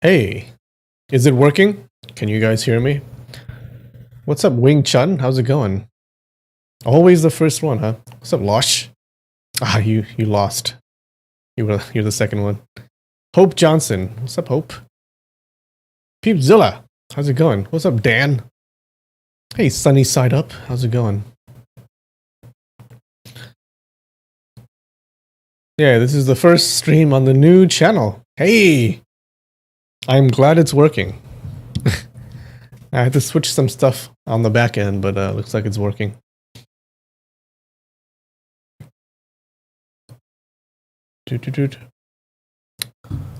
Hey, is it working? Can you guys hear me? What's up, Wing Chun? How's it going? Always the first one, huh? What's up, Losh? Ah, you lost. You're the second one. Hope Johnson. What's up, Hope? Peepzilla. How's it going? What's up, Dan? Hey, Sunny Side Up. How's it going? Yeah, this is the first stream on the new channel. Hey! I'm glad it's working. I had to switch some stuff on the back end, but looks like it's working.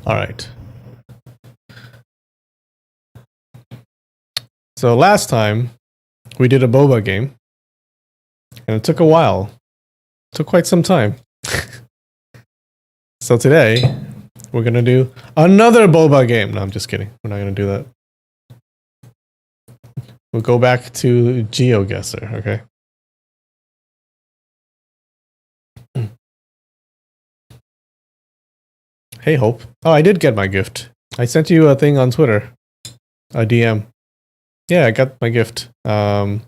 All right. So last time we did a boba game, and it took a while. It took quite some time. So today we're gonna do another boba game. No, I'm just kidding. We're not gonna do that. We'll go back to GeoGuessr, okay? Hey, Hope. Oh, I did get my gift. I sent you a thing on Twitter. A DM. Yeah, I got my gift. Hope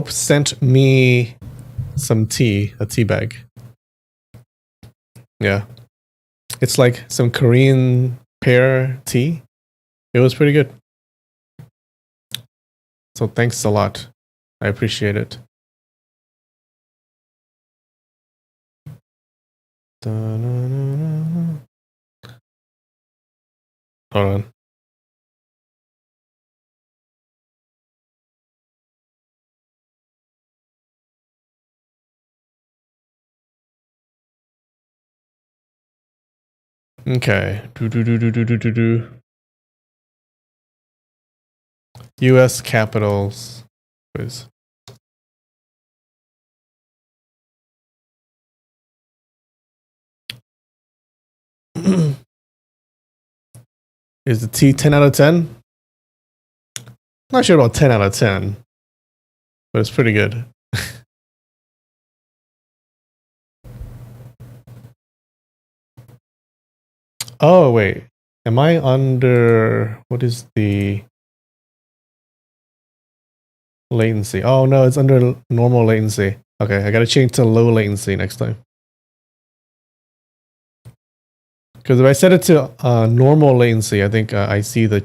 sent me some tea, a tea bag. Yeah. It's like some Korean pear tea. It was pretty good. So thanks a lot. I appreciate it. Hold on. Okay. U.S. capitals quiz. Is the T 10 out of 10? Not sure about 10 out of 10, but it's pretty good. Oh, wait. Am I under... What is the latency? Oh, no, it's under normal latency. Okay, I gotta change to low latency next time. Because if I set it to normal latency, I think I see the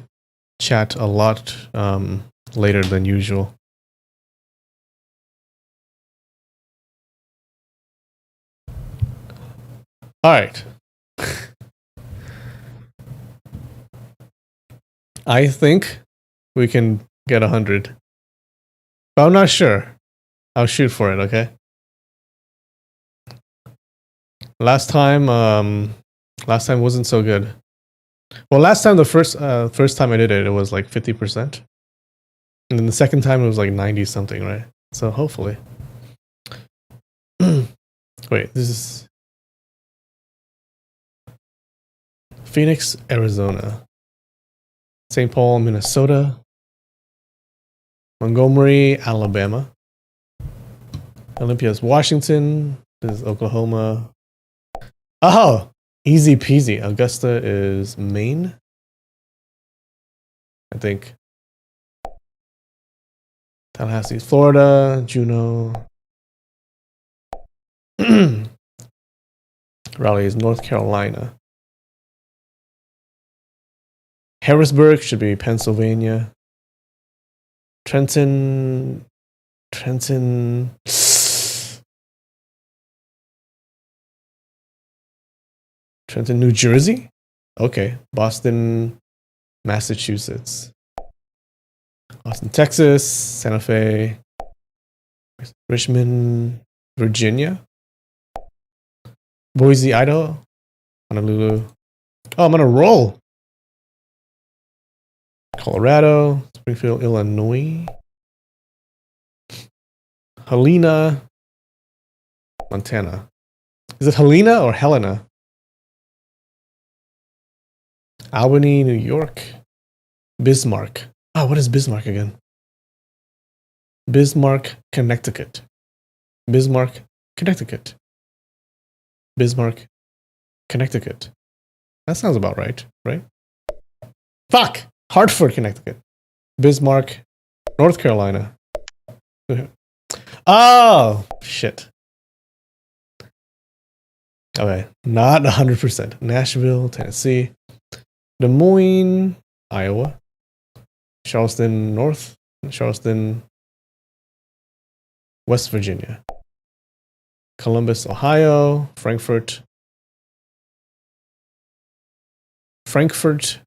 chat a lot later than usual. All right. I think we can get 100. But I'm not sure. I'll shoot for it, okay? Last time wasn't so good. Well, last time, the first time I did it, it was like 50%. And then the second time it was like 90 something, right? So hopefully. Wait, this is Phoenix, Arizona. St. Paul, Minnesota. Montgomery, Alabama. Olympia's Washington. This is Oklahoma. Oh, easy peasy. Augusta is Maine, I think. Tallahassee, Florida. Juneau. Raleigh is North Carolina. Harrisburg should be Pennsylvania. Trenton, New Jersey? Okay. Boston, Massachusetts. Austin, Texas. Santa Fe. Richmond, Virginia. Boise, Idaho. Honolulu. Oh, I'm on a roll. Colorado. Springfield, Illinois. Helena, Montana. Is it Helena or Helena? Albany, New York. Bismarck. Oh, what is Bismarck again? Bismarck, Connecticut. Bismarck, Connecticut. Bismarck, Connecticut. That sounds about right, right? Fuck! Hartford, Connecticut. Bismarck, North Carolina. Oh, shit. Okay, not 100%. Nashville, Tennessee. Des Moines, Iowa. Charleston, West Virginia. Columbus, Ohio. Frankfurt. Frankfurt.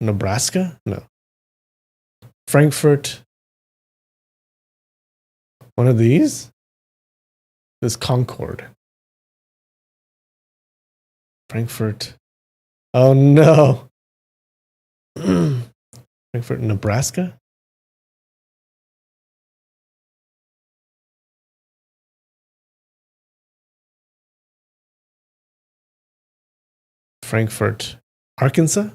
Nebraska? No. Frankfurt. One of these? This Concord. Frankfurt. Oh no. Frankfurt, Nebraska? Frankfurt, Arkansas?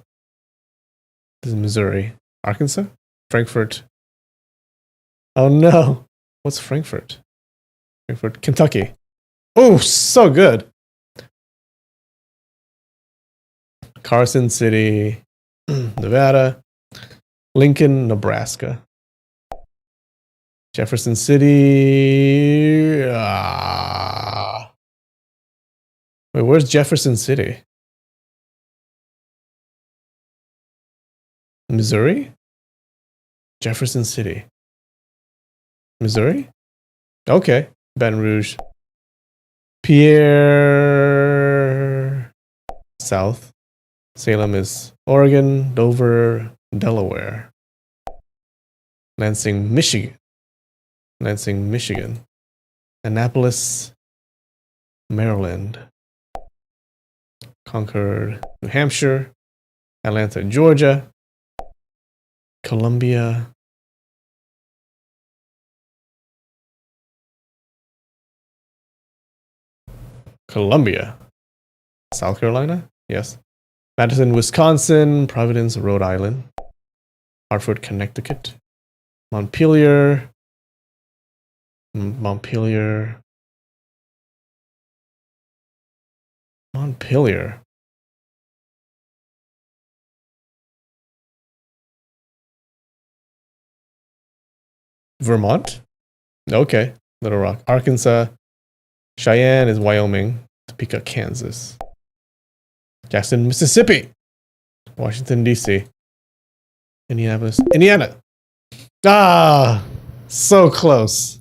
This is Missouri. Arkansas? Frankfurt. Oh no. What's Frankfurt? Frankfurt, Kentucky. Oh, so good. Carson City, Nevada. Lincoln, Nebraska. Jefferson City. Wait, where's Jefferson City? Missouri? Jefferson City. Missouri? Okay. Baton Rouge. Pierre. South. Salem is Oregon. Dover, Delaware. Lansing, Michigan. Annapolis, Maryland. Concord, New Hampshire. Atlanta, Georgia. Columbia. South Carolina? Yes. Madison, Wisconsin. Providence, Rhode Island. Hartford, Connecticut. Montpelier. Vermont? Okay. Little Rock. Arkansas. Cheyenne is Wyoming. Topeka, Kansas. Jackson, Mississippi. Washington, D.C. Indianapolis, Indiana. Ah, so close.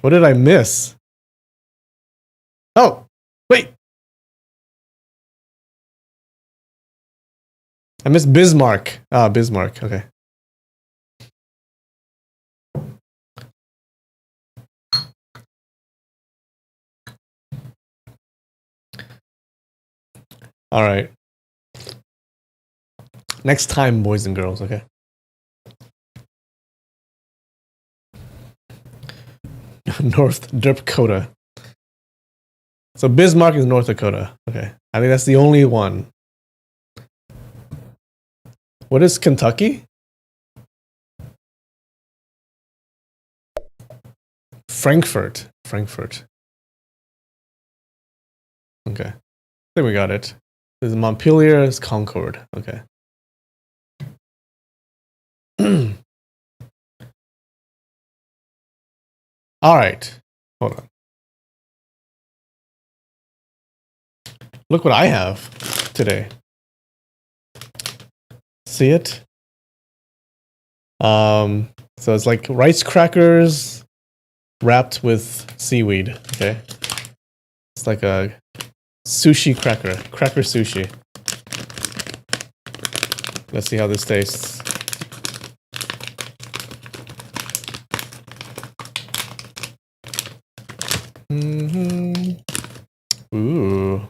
What did I miss? Oh, wait. I missed Bismarck. Ah, Bismarck. Okay. All right. Next time, boys and girls, okay? North Dakota. So Bismarck is North Dakota. Okay. I think that's the only one. What is Kentucky? Frankfurt. Okay. I think we got it. This is Montpelier, is Concord. Okay. All right. Hold on. Look what I have today. See it? So it's like rice crackers wrapped with seaweed. Okay. It's like a sushi cracker sushi. Let's see how this tastes. Ooh.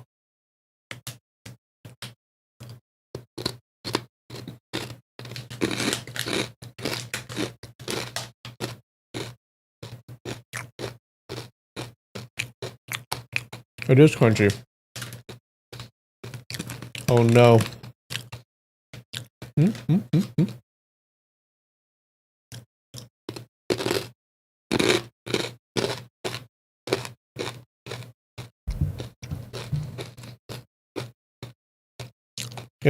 It is crunchy. Oh no. It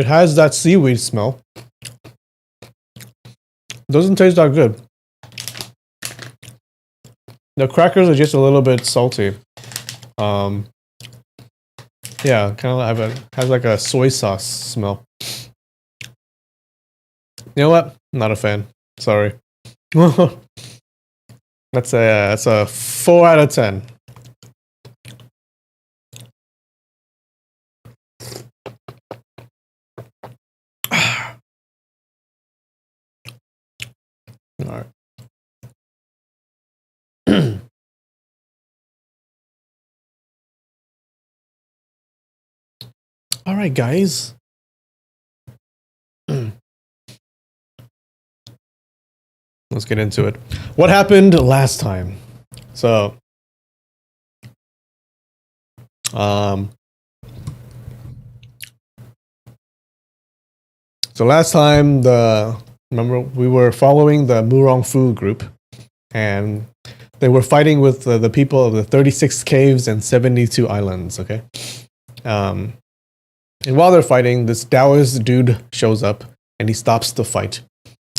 has that seaweed smell. Doesn't taste that good. The crackers are just a little bit salty. Yeah, kind of has like a soy sauce smell. You know what? Not a fan. Sorry. That's a 4 out of 10. All right. All right, guys. Let's get into it. What happened last time? So, last time remember we were following the Murong Fu group, and they were fighting with the people of the 36 caves and 72 islands. Okay, and while they're fighting, this Taoist dude shows up and he stops the fight,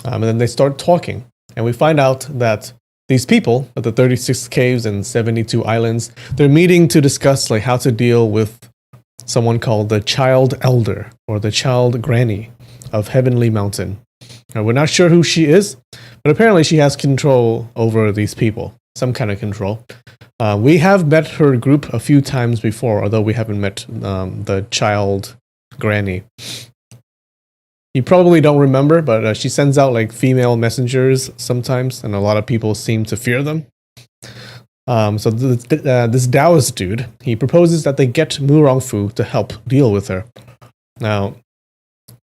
and then they start talking, and we find out that these people at the 36 caves and 72 islands, they're meeting to discuss like how to deal with someone called the Child Elder or the Child Granny of Heavenly Mountain. Now, we're not sure who she is, but apparently she has control over these people, some kind of control. We have met her group a few times before, although we haven't met the Child Granny. You probably don't remember, but she sends out like female messengers sometimes, and a lot of people seem to fear them. So this Taoist dude, he proposes that they get Murongfu to help deal with her. Now,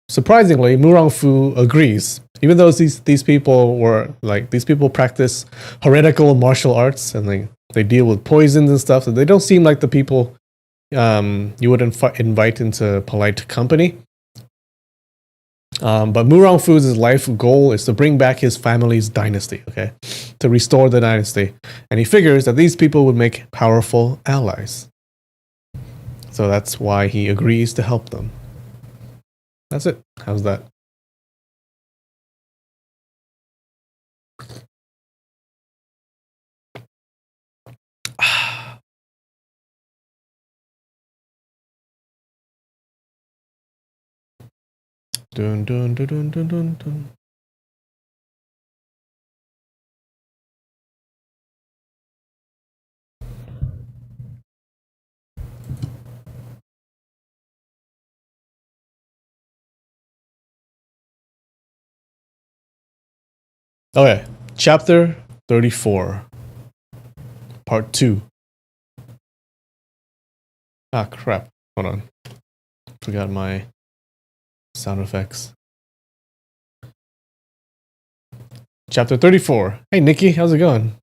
surprisingly, Murongfu agrees, even though these people practice heretical martial arts and they deal with poisons and stuff. So they don't seem like the people you would invite into polite company. But Murongfu's life goal is to bring back his family's dynasty, okay? To restore the dynasty. And he figures that these people would make powerful allies. So that's why he agrees to help them. That's it. How's that? Dun, dun, dun, dun, dun, dun, dun. Okay, chapter 34, part 2. Ah, crap. Hold on. Forgot my sound effects. Chapter 34. Hey, Nikki, how's it going?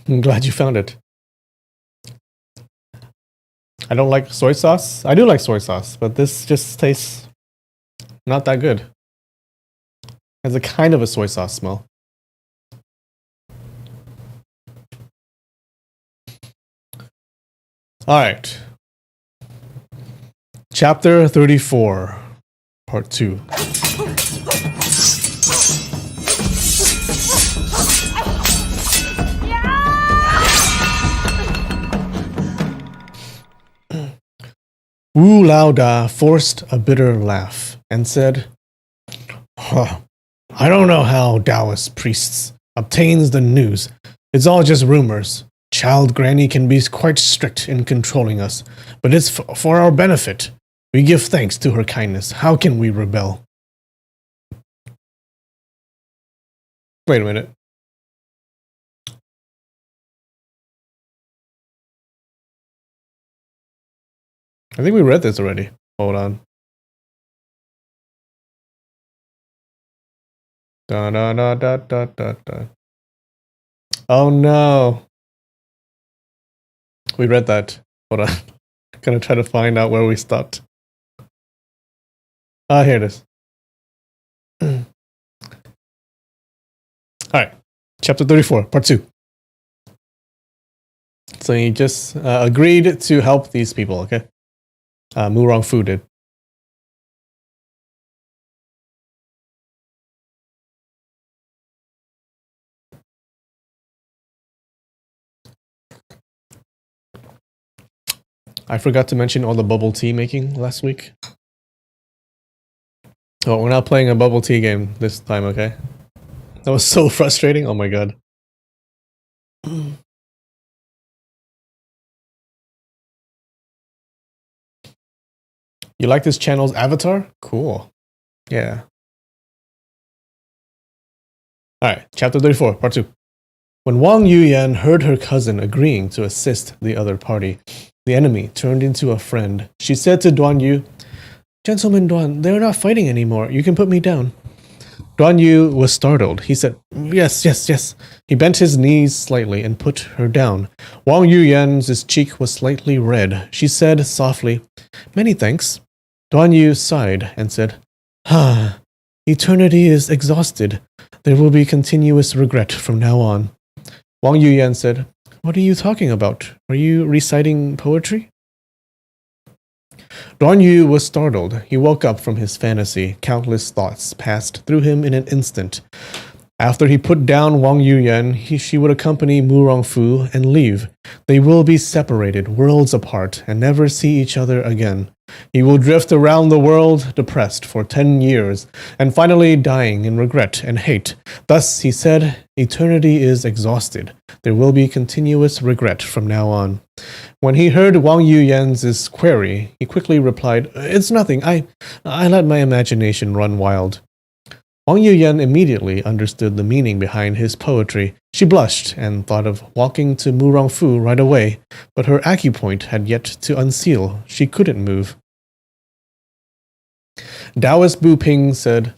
I'm glad you found it. I don't like soy sauce. I do like soy sauce, but this just tastes not that good. Has a kind of a soy sauce smell. All right. Chapter 34, part 2. Wu Laoda forced a bitter laugh and said, I don't know how Taoist priests obtains the news. It's all just rumors. Child Granny can be quite strict in controlling us, but it's for our benefit. We give thanks to her kindness. How can we rebel? Wait a minute. I think we read this already. Hold on. Da, da, da, da, da, da, da. Oh no. We read that. Hold on. Gonna try to find out where we stopped. Here it is. Alright. Chapter 34, part 2. So he just agreed to help these people, okay? Mu Rongfu did. I forgot to mention all the bubble tea making last week. Oh, we're not playing a bubble tea game this time, okay? That was so frustrating. Oh my god. You like this channel's avatar? Cool. Yeah. Alright, chapter 34, part 2. When Wang Yuyan heard her cousin agreeing to assist the other party, the enemy turned into a friend. She said to Duan Yu, "Gentleman Duan, they're not fighting anymore. You can put me down." Duan Yu was startled. He said, Yes, yes, yes." He bent his knees slightly and put her down. Wang Yuyan's cheek was slightly red. She said softly, "Many thanks." Duan Yu sighed and said, "Eternity is exhausted. There will be continuous regret from now on." Wang Yuyan said, "What are you talking about? Are you reciting poetry?" Duan Yu was startled. He woke up from his fantasy. Countless thoughts passed through him in an instant. After he put down Wang Yuyan, she would accompany Mu Rongfu and leave. They will be separated, worlds apart, and never see each other again. He will drift around the world, depressed for 10 years, and finally dying in regret and hate. Thus, he said, eternity is exhausted. There will be continuous regret from now on. When he heard Wang Yuyan's query, he quickly replied, "It's nothing. I let my imagination run wild." Wang Yuyan immediately understood the meaning behind his poetry. She blushed and thought of walking to Mu Rongfu right away, but her acupoint had yet to unseal. She couldn't move. Taoist Bu Ping said,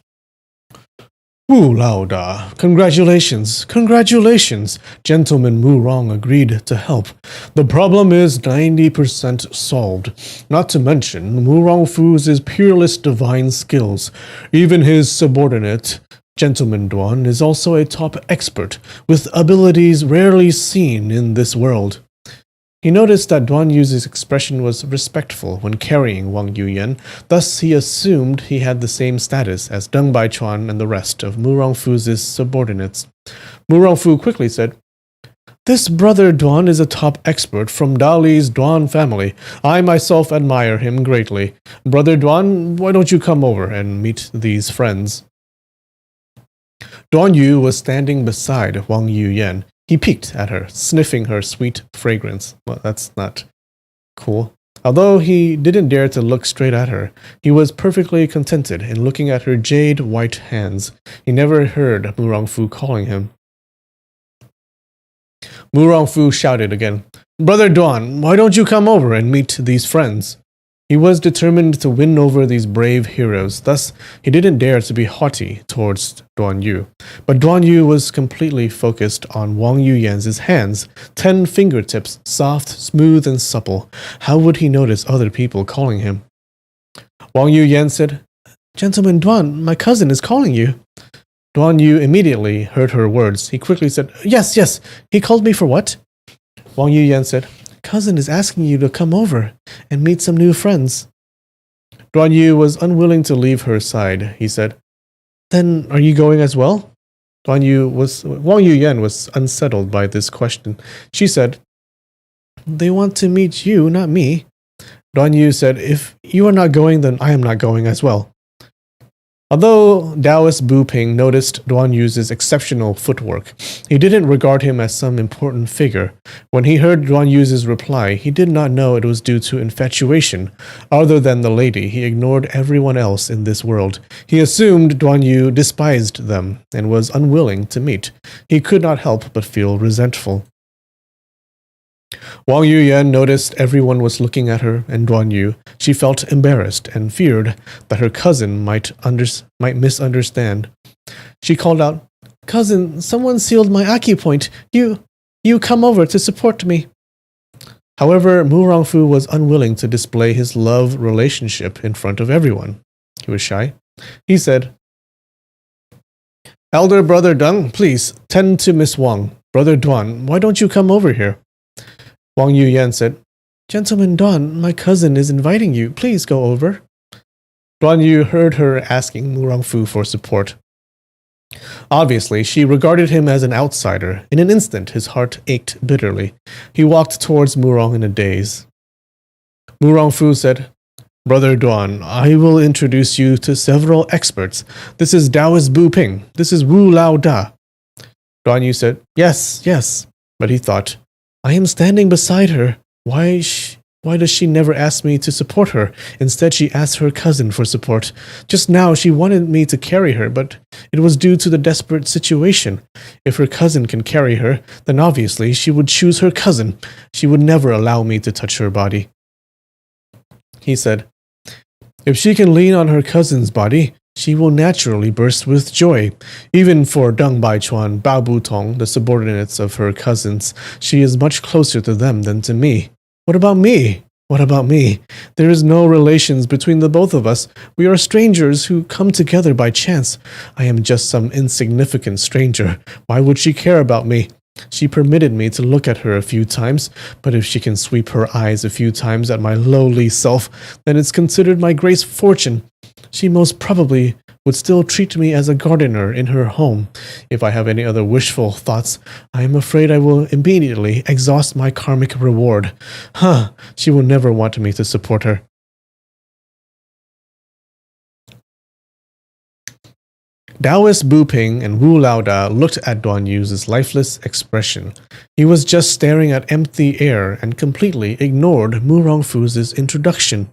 "Wu Lao Da, congratulations, congratulations. Gentleman Mu Rong agreed to help. The problem is 90% solved. Not to mention, Mu Rongfu's peerless divine skills. Even his subordinate, Gentleman Duan, is also a top expert, with abilities rarely seen in this world." He noticed that Duan Yu's expression was respectful when carrying Wang Yuyan, thus he assumed he had the same status as Deng Baichuan and the rest of Mu Rongfu's subordinates. Mu Rongfu quickly said, "This brother Duan is a top expert from Dali's Duan family. I myself admire him greatly. Brother Duan, why don't you come over and meet these friends?" Duan Yu was standing beside Wang Yuyan. He peeked at her, sniffing her sweet fragrance. Well, that's not cool. Although he didn't dare to look straight at her, he was perfectly contented in looking at her jade white hands. He never heard Mu Rongfu calling him. Mu Rongfu shouted again, "Brother Duan, why don't you come over and meet these friends?" He was determined to win over these brave heroes, thus he didn't dare to be haughty towards Duan Yu. But Duan Yu was completely focused on Wang Yuyan's hands, 10 fingertips, soft, smooth, and supple. How would he notice other people calling him? Wang Yuyan said, "Gentleman Duan, my cousin is calling you." Duan Yu immediately heard her words. He quickly said, Yes, yes, he called me for what?" Wang Yuyan said, "Cousin is asking you to come over and meet some new friends." Duan Yu was unwilling to leave her side. He said, "Then are you going as well?" Wang Yuyan was unsettled by this question. She said, "They want to meet you, not me." Duan Yu said, "If you are not going, then I am not going as well." Although Taoist Bu Ping noticed Duan Yu's exceptional footwork, he didn't regard him as some important figure. When he heard Duan Yu's reply, he did not know it was due to infatuation. Other than the lady, he ignored everyone else in this world. He assumed Duan Yu despised them and was unwilling to meet. He could not help but feel resentful. Wang Yuyan noticed everyone was looking at her and Duan Yu. She felt embarrassed and feared that her cousin might misunderstand. She called out, "Cousin, someone sealed my acupoint. You come over to support me." However, Mu Rongfu was unwilling to display his love relationship in front of everyone. He was shy. He said, Elder Brother Deng, please, tend to Miss Wang. Brother Duan, why don't you come over here? Wang Yuyan said, Gentleman Duan, my cousin is inviting you. Please go over. Duan Yu heard her asking Mu Rongfu for support. Obviously, she regarded him as an outsider. In an instant, his heart ached bitterly. He walked towards Murong in a daze. Mu Rongfu said, Brother Duan, I will introduce you to several experts. This is Taoist Bu Ping. This is Wu Lao Da. Duan Yu said, Yes. But he thought, I am standing beside her. Why does she never ask me to support her? Instead, she asked her cousin for support. Just now, she wanted me to carry her, but it was due to the desperate situation. If her cousin can carry her, then obviously she would choose her cousin. She would never allow me to touch her body. He said, If she can lean on her cousin's body, she will naturally burst with joy. Even for Deng Baichuan, Bao Butong, the subordinates of her cousins, she is much closer to them than to me. What about me? What about me? There is no relations between the both of us. We are strangers who come together by chance. I am just some insignificant stranger. Why would she care about me? She permitted me to look at her a few times, but if she can sweep her eyes a few times at my lowly self, then it's considered my great fortune. She most probably would still treat me as a gardener in her home. If I have any other wishful thoughts, I am afraid I will immediately exhaust my karmic reward. She will never want me to support her. Taoist Bu Ping and Wu Laoda looked at Duan Yu's lifeless expression. He was just staring at empty air and completely ignored Mu Rongfu's introduction.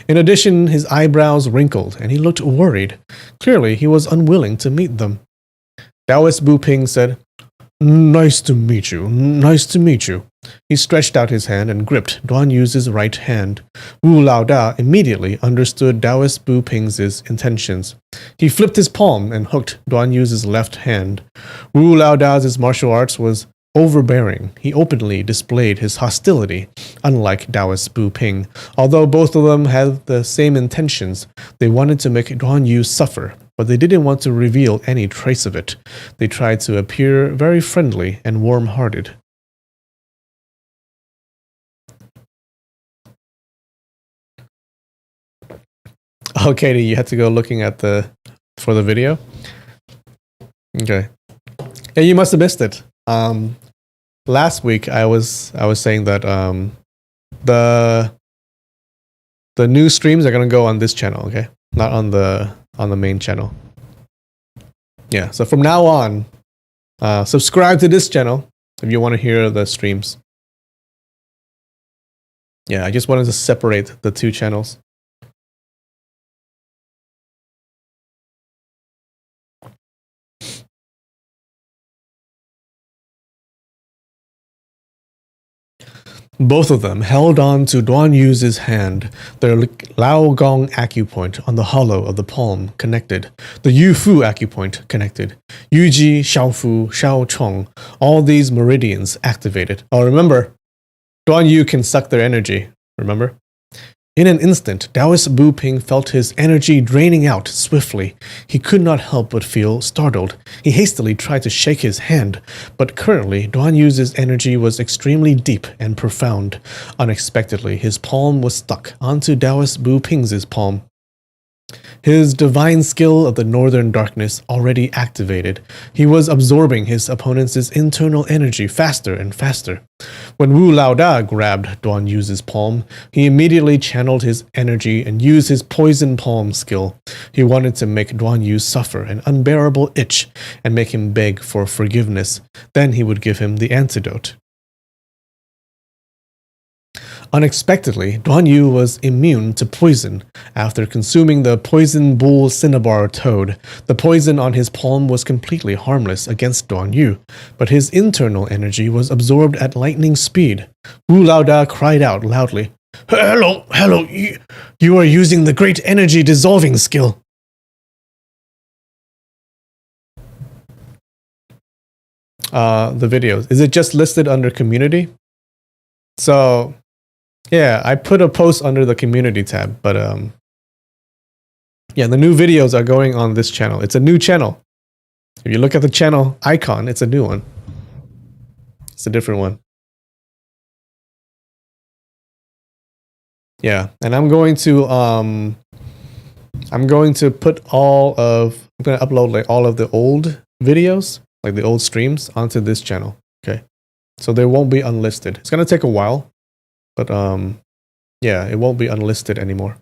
In addition, his eyebrows wrinkled and he looked worried. Clearly, he was unwilling to meet them. Taoist Bu Ping said, Nice to meet you. Nice to meet you. He stretched out his hand and gripped Duan Yu's right hand. Wu Laoda immediately understood Taoist Bu Ping's intentions. He flipped his palm and hooked Duan Yu's left hand. Wu Laoda's martial arts was overbearing. He openly displayed his hostility, unlike Taoist Bu Ping. Although both of them had the same intentions, they wanted to make Duan Yu suffer, but they didn't want to reveal any trace of it. They tried to appear very friendly and warm-hearted. Oh, Katie, you had to go looking at for the video? Okay. Yeah, you must have missed it. Last week I was saying that the new streams are gonna go on this channel, okay? Not on the main channel. Yeah, so from now on, subscribe to this channel if you want to hear the streams. Yeah, I just wanted to separate the two channels. Both of them held on to Duan Yu's hand, their Lao Gong acupoint on the hollow of the palm connected, the Yu Fu acupoint connected, Yu Ji, Xiao Fu, Xiao Chong, all these meridians activated. Oh, remember, Duan Yu can suck their energy, remember? In an instant, Taoist Bu Ping felt his energy draining out swiftly. He could not help but feel startled. He hastily tried to shake his hand, but currently, Duan Yu's energy was extremely deep and profound. Unexpectedly, his palm was stuck onto Taoist Bu Ping's palm. His divine skill of the northern darkness already activated. He was absorbing his opponent's internal energy faster and faster. When Wu Laoda grabbed Duan Yu's palm, he immediately channeled his energy and used his poison palm skill. He wanted to make Duan Yu suffer an unbearable itch and make him beg for forgiveness. Then he would give him the antidote. Unexpectedly, Duan Yu was immune to poison. After consuming the poison bull cinnabar toad, the poison on his palm was completely harmless against Duan Yu, but his internal energy was absorbed at lightning speed. Wu Laoda cried out loudly, Hello, you are using the great energy dissolving skill. The videos. Is it just listed under community? So, yeah, I put a post under the community tab, but Yeah, the new videos are going on this channel. It's a new channel. If you look at the channel icon, it's a new one. It's a different one. Yeah, and I'm going to upload like all of the old videos, like the old streams, onto this channel. Okay, so they won't be unlisted. It's gonna take a while, but yeah, it won't be unlisted anymore.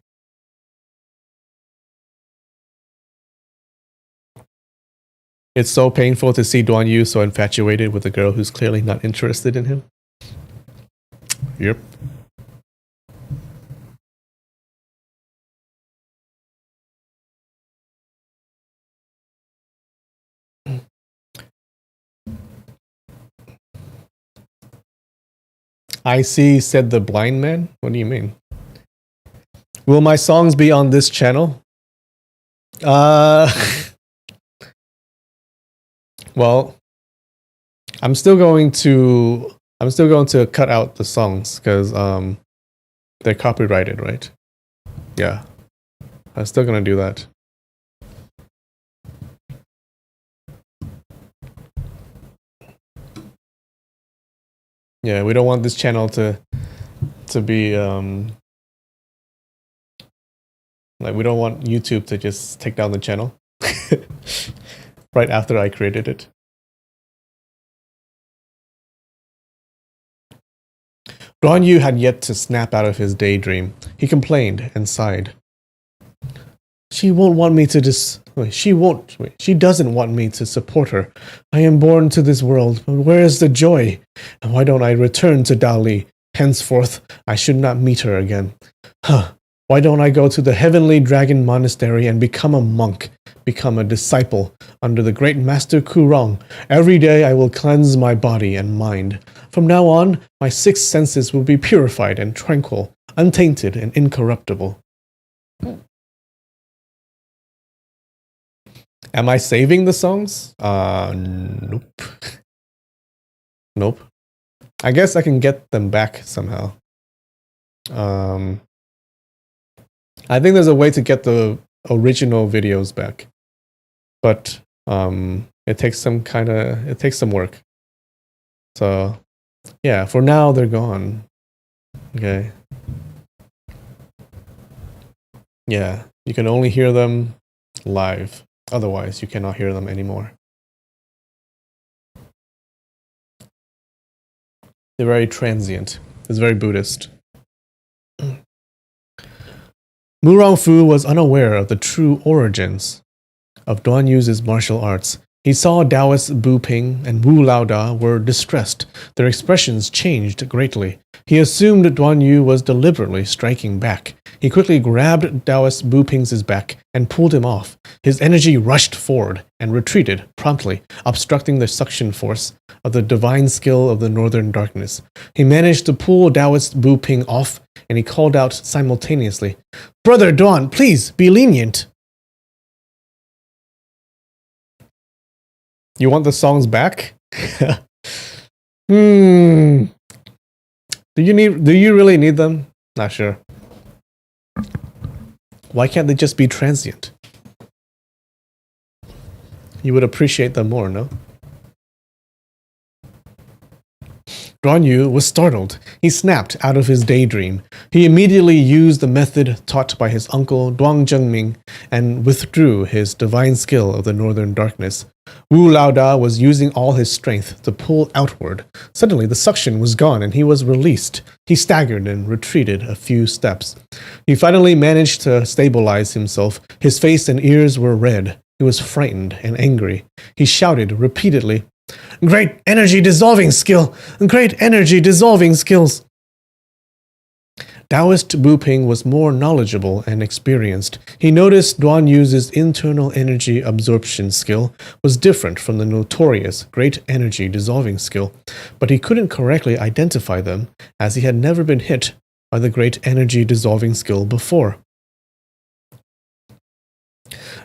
It's so painful to see Duan Yu so infatuated with a girl who's clearly not interested in him. Yep. I see, said the blind man. What do you mean? Will my songs be on this channel? Well, I'm still going to cut out the songs because they're copyrighted, right? Yeah, I'm still gonna do that. Yeah, we don't want this channel to be like, we don't want YouTube to just take down the channel right after I created it. Duan Yu had yet to snap out of his daydream. He complained and sighed. She won't want me to she doesn't want me to support her. I am born to this world, but where is the joy? And why don't I return to Dali? Henceforth, I should not meet her again. Huh. Why don't I go to the Heavenly Dragon Monastery and become a monk, become a disciple under the great Master Kurong? Every day I will cleanse my body and mind. From now on, my 6 senses will be purified and tranquil, untainted and incorruptible. Am I saving the songs? Nope. Nope. I guess I can get them back somehow. I think there's a way to get the original videos back, but it takes some work. So yeah, for now they're gone. Okay. Yeah, you can only hear them live. Otherwise, you cannot hear them anymore. They're very transient. It's very Buddhist. Mu Rongfu was unaware of the true origins of Duan Yu's martial arts. He saw Taoist Bu Ping and Wu Laoda were distressed. Their expressions changed greatly. He assumed Duan Yu was deliberately striking back. He quickly grabbed Taoist Bu Ping's back and pulled him off. His energy rushed forward and retreated promptly, obstructing the suction force of the divine skill of the northern darkness. He managed to pull Taoist Bu Ping off, and he called out simultaneously, "Brother Duan, please be lenient." You want the songs back? Do you really need them? Not sure. Why can't they just be transient? You would appreciate them more, no? Duan Yu was startled. He snapped out of his daydream. He immediately used the method taught by his uncle Duang Zhengming and withdrew his divine skill of the northern darkness. Wu Laoda was using all his strength to pull outward. Suddenly the suction was gone and he was released. He staggered and retreated a few steps. He finally managed to stabilize himself. His face and ears were red. He was frightened and angry. He shouted repeatedly, "Great energy dissolving skill! Great energy dissolving skills!" Taoist Bu Ping was more knowledgeable and experienced. He noticed Duan Yu's internal energy absorption skill was different from the notorious great energy dissolving skill, but he couldn't correctly identify them as he had never been hit by the great energy dissolving skill before.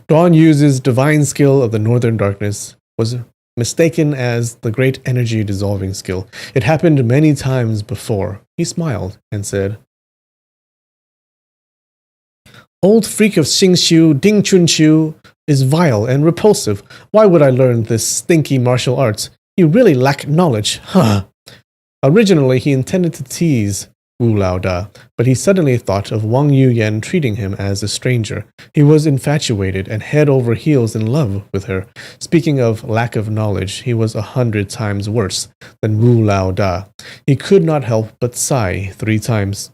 Duan Yu's divine skill of the northern darkness was mistaken as the great energy dissolving skill. It happened many times before. He smiled and said, Old freak of Xingxiu, Ding Chunqiu is vile and repulsive. Why would I learn this stinky martial arts? You really lack knowledge, huh? Originally, he intended to tease Wu Laoda, but he suddenly thought of Wang Yuyan treating him as a stranger. He was infatuated and head over heels in love with her. Speaking of lack of knowledge, he was 100 times worse than Wu Laoda. He could not help but sigh 3 times.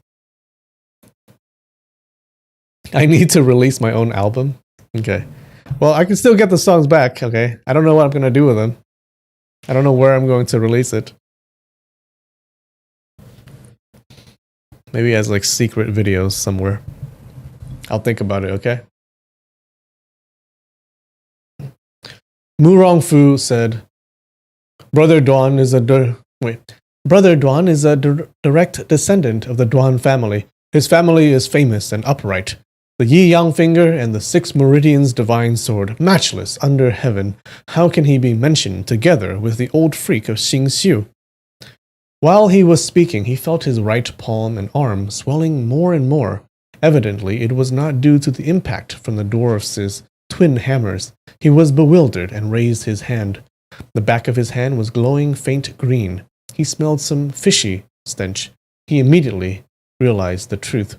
I need to release my own album? Okay. Well, I can still get the songs back, okay? I don't know what I'm going to do with them. I don't know where I'm going to release it. Maybe as like secret videos somewhere. I'll think about it, okay? Mu Rongfu said, Brother Duan is a direct descendant of the Duan family. His family is famous and upright. The Yi Yang finger and the 6 meridians divine sword, matchless under heaven. How can he be mentioned together with the old freak of Xingxiu? While he was speaking, he felt his right palm and arm swelling more and more. Evidently, it was not due to the impact from the dwarfs' twin hammers. He was bewildered and raised his hand. The back of his hand was glowing faint green. He smelled some fishy stench. He immediately realized the truth.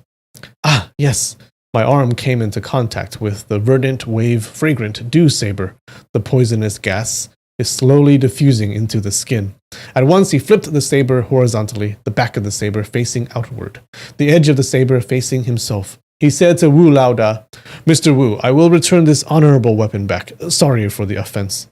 Ah, yes. My arm came into contact with the verdant wave fragrant dew saber. The poisonous gas is slowly diffusing into the skin. At once he flipped the saber horizontally, the back of the saber facing outward, the edge of the saber facing himself. He said to Wu Laoda, Mr. Wu, I will return this honorable weapon back. Sorry for the offense.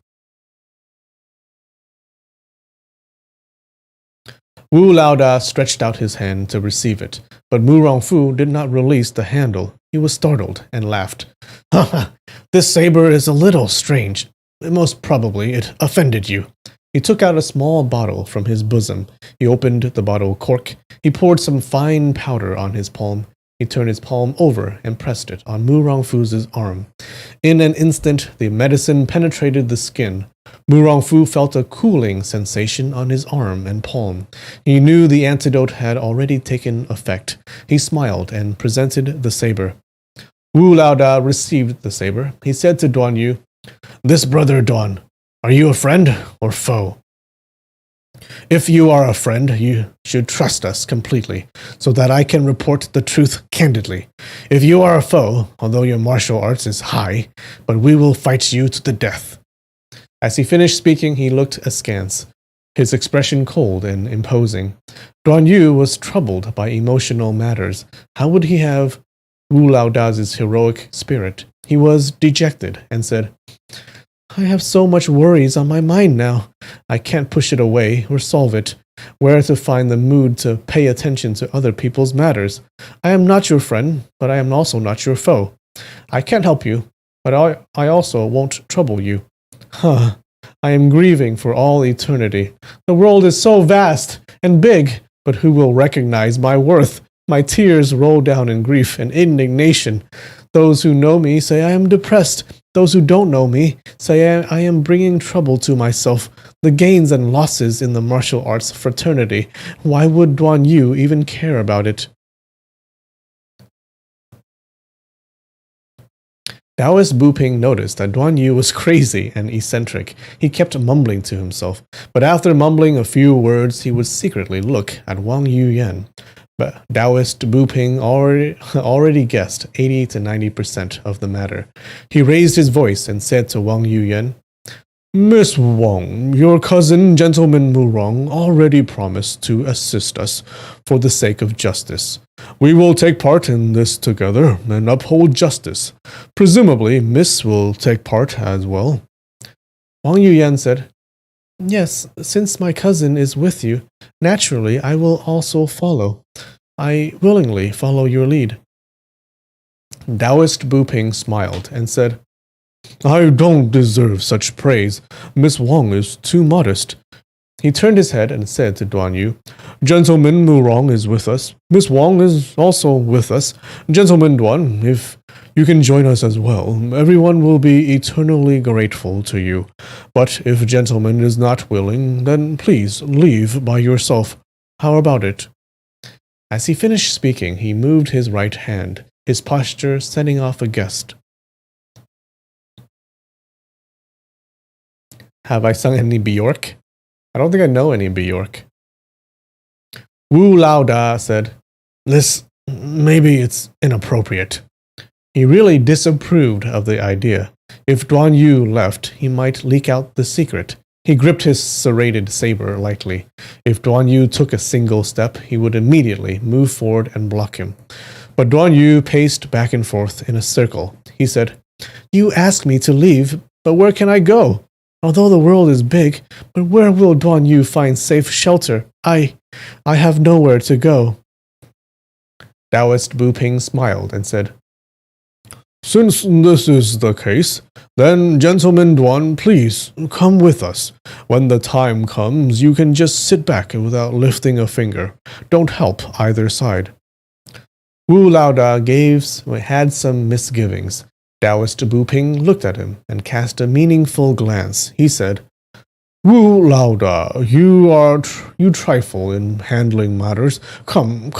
Wu Laoda stretched out his hand to receive it, but Mu Rongfu did not release the handle. He was startled and laughed. Ha! This saber is a little strange. Most probably it offended you. He took out a small bottle from his bosom. He opened the bottle cork. He poured some fine powder on his palm. He turned his palm over and pressed it on Mu Rongfu's arm. In an instant, the medicine penetrated the skin. Mu Rongfu felt a cooling sensation on his arm and palm. He knew the antidote had already taken effect. He smiled and presented the saber. Wu Laoda received the saber. He said to Duan Yu, This brother Duan, are you a friend or foe? If you are a friend, you should trust us completely, so that I can report the truth candidly. If you are a foe, although your martial arts is high, but we will fight you to the death. As he finished speaking, he looked askance, his expression cold and imposing. Duan Yu was troubled by emotional matters. How would he have Wu Laoda's heroic spirit? He was dejected and said, I have so much worries on my mind now. I can't push it away or solve it. Where to find the mood to pay attention to other people's matters? I am not your friend, but I am also not your foe. I can't help you, but I also won't trouble you. Huh. I am grieving for all eternity. The world is so vast and big, but who will recognize my worth? My tears roll down in grief and indignation. Those who know me say I am depressed. Those who don't know me say I am bringing trouble to myself. The gains and losses in the martial arts fraternity. Why would Duan Yu even care about it? Taoist Bu Ping noticed that Duan Yu was crazy and eccentric. He kept mumbling to himself, but after mumbling a few words, he would secretly look at Wang Yuyan. But Taoist Bu Ping already guessed 80 to 90% of the matter. He raised his voice and said to Wang Yuyan, Miss Wang, your cousin, Gentleman Murong, already promised to assist us for the sake of justice. We will take part in this together and uphold justice. Presumably, Miss will take part as well. Wang Yuyan said, Yes, since my cousin is with you, naturally I will also follow. I willingly follow your lead. Taoist Bu Ping smiled and said, I don't deserve such praise. Miss Wang is too modest. He turned his head and said to Duan Yu, Gentleman Murong is with us. Miss Wang is also with us. Gentleman Duan, if you can join us as well, everyone will be eternally grateful to you. But if gentleman is not willing, then please leave by yourself. How about it? As he finished speaking, he moved his right hand. his posture setting off a guest. Have I sung any Bjork? I don't think I know any Bjork. Wu Laoda said, maybe it's inappropriate. He really disapproved of the idea. If Duan Yu left, he might leak out the secret. He gripped his serrated saber lightly. If Duan Yu took a single step, he would immediately move forward and block him. But Duan Yu paced back and forth in a circle. He said, "You asked me to leave, but where can I go? Although the world is big, but where will Duan Yu find safe shelter? I have nowhere to go." Taoist Bu Ping smiled and said, "Since this is the case, then Gentleman Duan, please come with us. When the time comes, you can just sit back without lifting a finger. Don't help either side." Wu Laoda had some misgivings. Taoist Bu Ping looked at him and cast a meaningful glance. He said, "Wu Laoda, you trifle in handling matters. Come.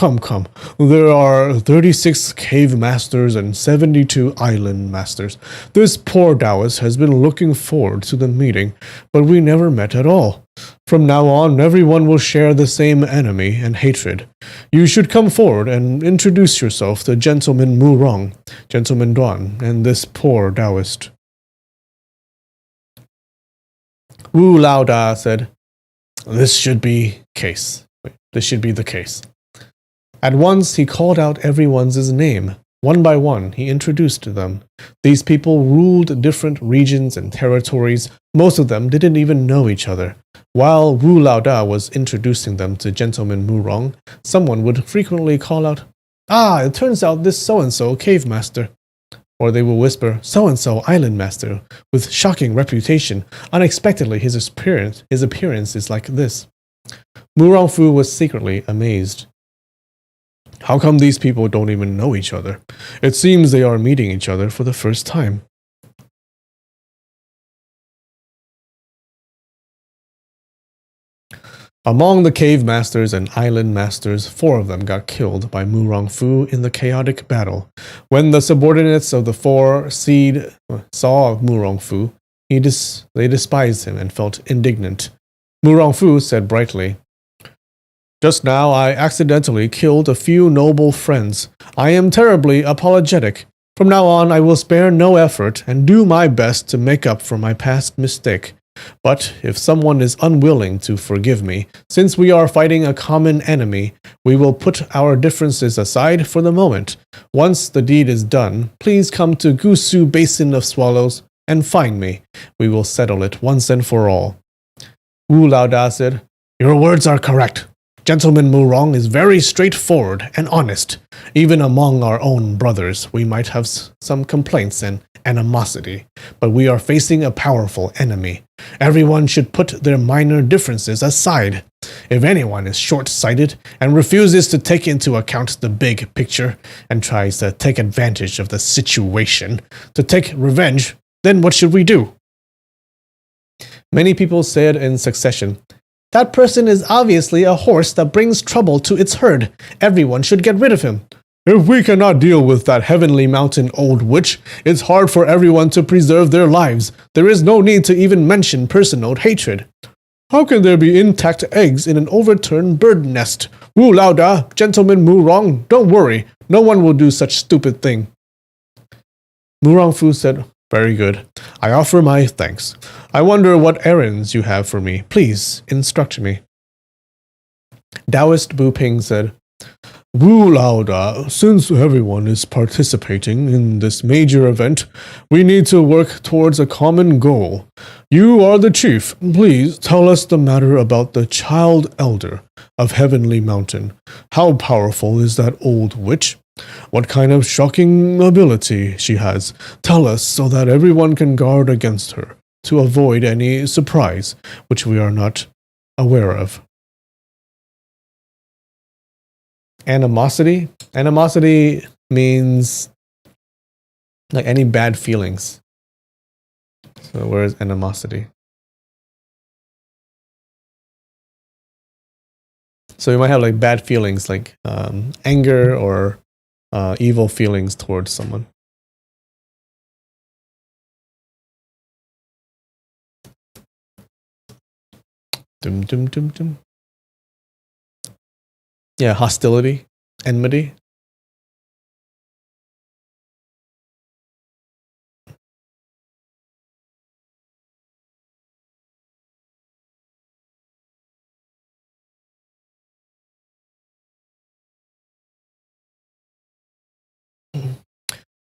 There are 36 cave masters and 72 island masters. This poor Taoist has been looking forward to the meeting, but we never met at all. From now on, everyone will share the same enemy and hatred. You should come forward and introduce yourself to Gentleman Mu Rong, Gentleman Duan, and this poor Taoist." Wu Laoda said, This should be the case. At once he called out everyone's name. One by one, he introduced them. These people ruled different regions and territories. Most of them didn't even know each other. While Wu Laoda was introducing them to Gentleman Mu Rong, someone would frequently call out, it turns out this so-and-so cave master. Or they will whisper, so-and-so island master, with shocking reputation. Unexpectedly, his appearance is like this. Mu Rongfu was secretly amazed. How come these people don't even know each other? It seems they are meeting each other for the first time. Among the cave masters and island masters, 4 of them got killed by Mu Rongfu in the chaotic battle. When the subordinates of the 4 seed saw Mu Rongfu, they despised him and felt indignant. Mu Rongfu said brightly, "Just now I accidentally killed a few noble friends. I am terribly apologetic. From now on I will spare no effort and do my best to make up for my past mistake. But if someone is unwilling to forgive me, since we are fighting a common enemy, we will put our differences aside for the moment. Once the deed is done, please come to Gusu Basin of Swallows and find me. We will settle it once and for all." Wu Laoda said, "Your words are correct. Gentleman Mu Rong is very straightforward and honest. Even among our own brothers, we might have some complaints and animosity, but we are facing a powerful enemy. Everyone should put their minor differences aside. If anyone is short-sighted and refuses to take into account the big picture and tries to take advantage of the situation to take revenge, then what should we do?" Many people said in succession, "That person is obviously a horse that brings trouble to its herd. Everyone should get rid of him." "If we cannot deal with that heavenly mountain old witch, it's hard for everyone to preserve their lives. There is no need to even mention personal hatred." "How can there be intact eggs in an overturned bird nest? Wu Laoda, Gentleman Mu Rong, don't worry. No one will do such stupid thing." Mu Rongfu said, "Very good. I offer my thanks. I wonder what errands you have for me. Please instruct me." Taoist Bu Ping said, "Wu Laoda, since everyone is participating in this major event, we need to work towards a common goal. You are the chief. Please tell us the matter about the child elder of Heavenly Mountain. How powerful is that old witch? What kind of shocking ability she has? Tell us so that everyone can guard against her, to avoid any surprise which we are not aware of." Animosity? Animosity means like any bad feelings. So where is animosity? So you might have like bad feelings like anger or evil feelings towards someone. Dum, dum, dum, dum. Yeah, hostility, enmity.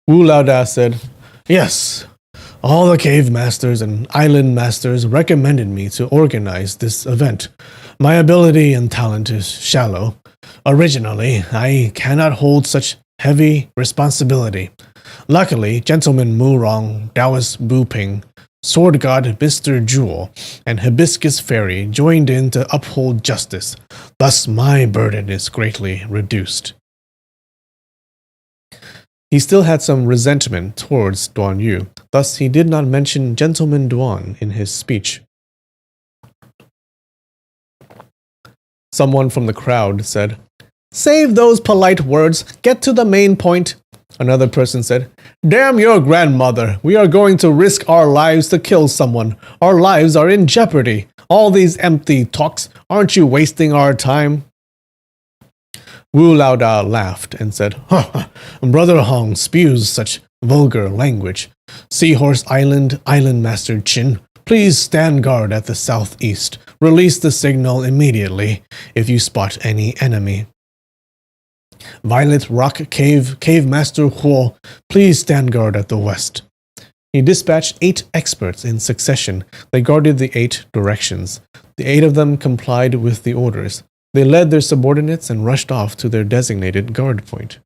Wu Laoda said, "Yes, all the cave masters and island masters recommended me to organize this event. My ability and talent is shallow. Originally, I cannot hold such heavy responsibility. Luckily, Gentleman Mu Rong, Taoist Bu Ping, Sword God Mr. Jewel, and Hibiscus Fairy joined in to uphold justice. Thus, my burden is greatly reduced." He still had some resentment towards Duan Yu, thus he did not mention Gentleman Duan in his speech. Someone from the crowd said, "Save those polite words, get to the main point." Another person said, "Damn your grandmother, we are going to risk our lives to kill someone. Our lives are in jeopardy. All these empty talks, aren't you wasting our time?" Wu Laoda laughed and said, "Brother Hong spews such vulgar language. Seahorse Island, Island Master Qin, please stand guard at the southeast. Release the signal immediately if you spot any enemy. Violet Rock Cave, Cave Master Huo, please stand guard at the west." He dispatched 8 experts in succession. They guarded the 8 directions. The 8 of them complied with the orders. They led their subordinates and rushed off to their designated guard point.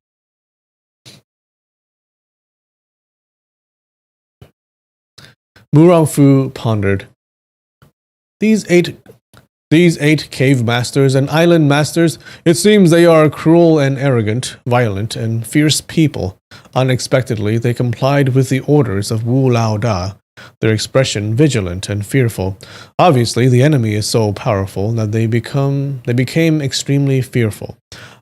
Mu Rongfu pondered. These eight cave masters and island masters, it seems they are cruel and arrogant, violent and fierce people. Unexpectedly, they complied with the orders of Wu Laoda, their expression vigilant and fearful. Obviously, the enemy is so powerful that they became extremely fearful.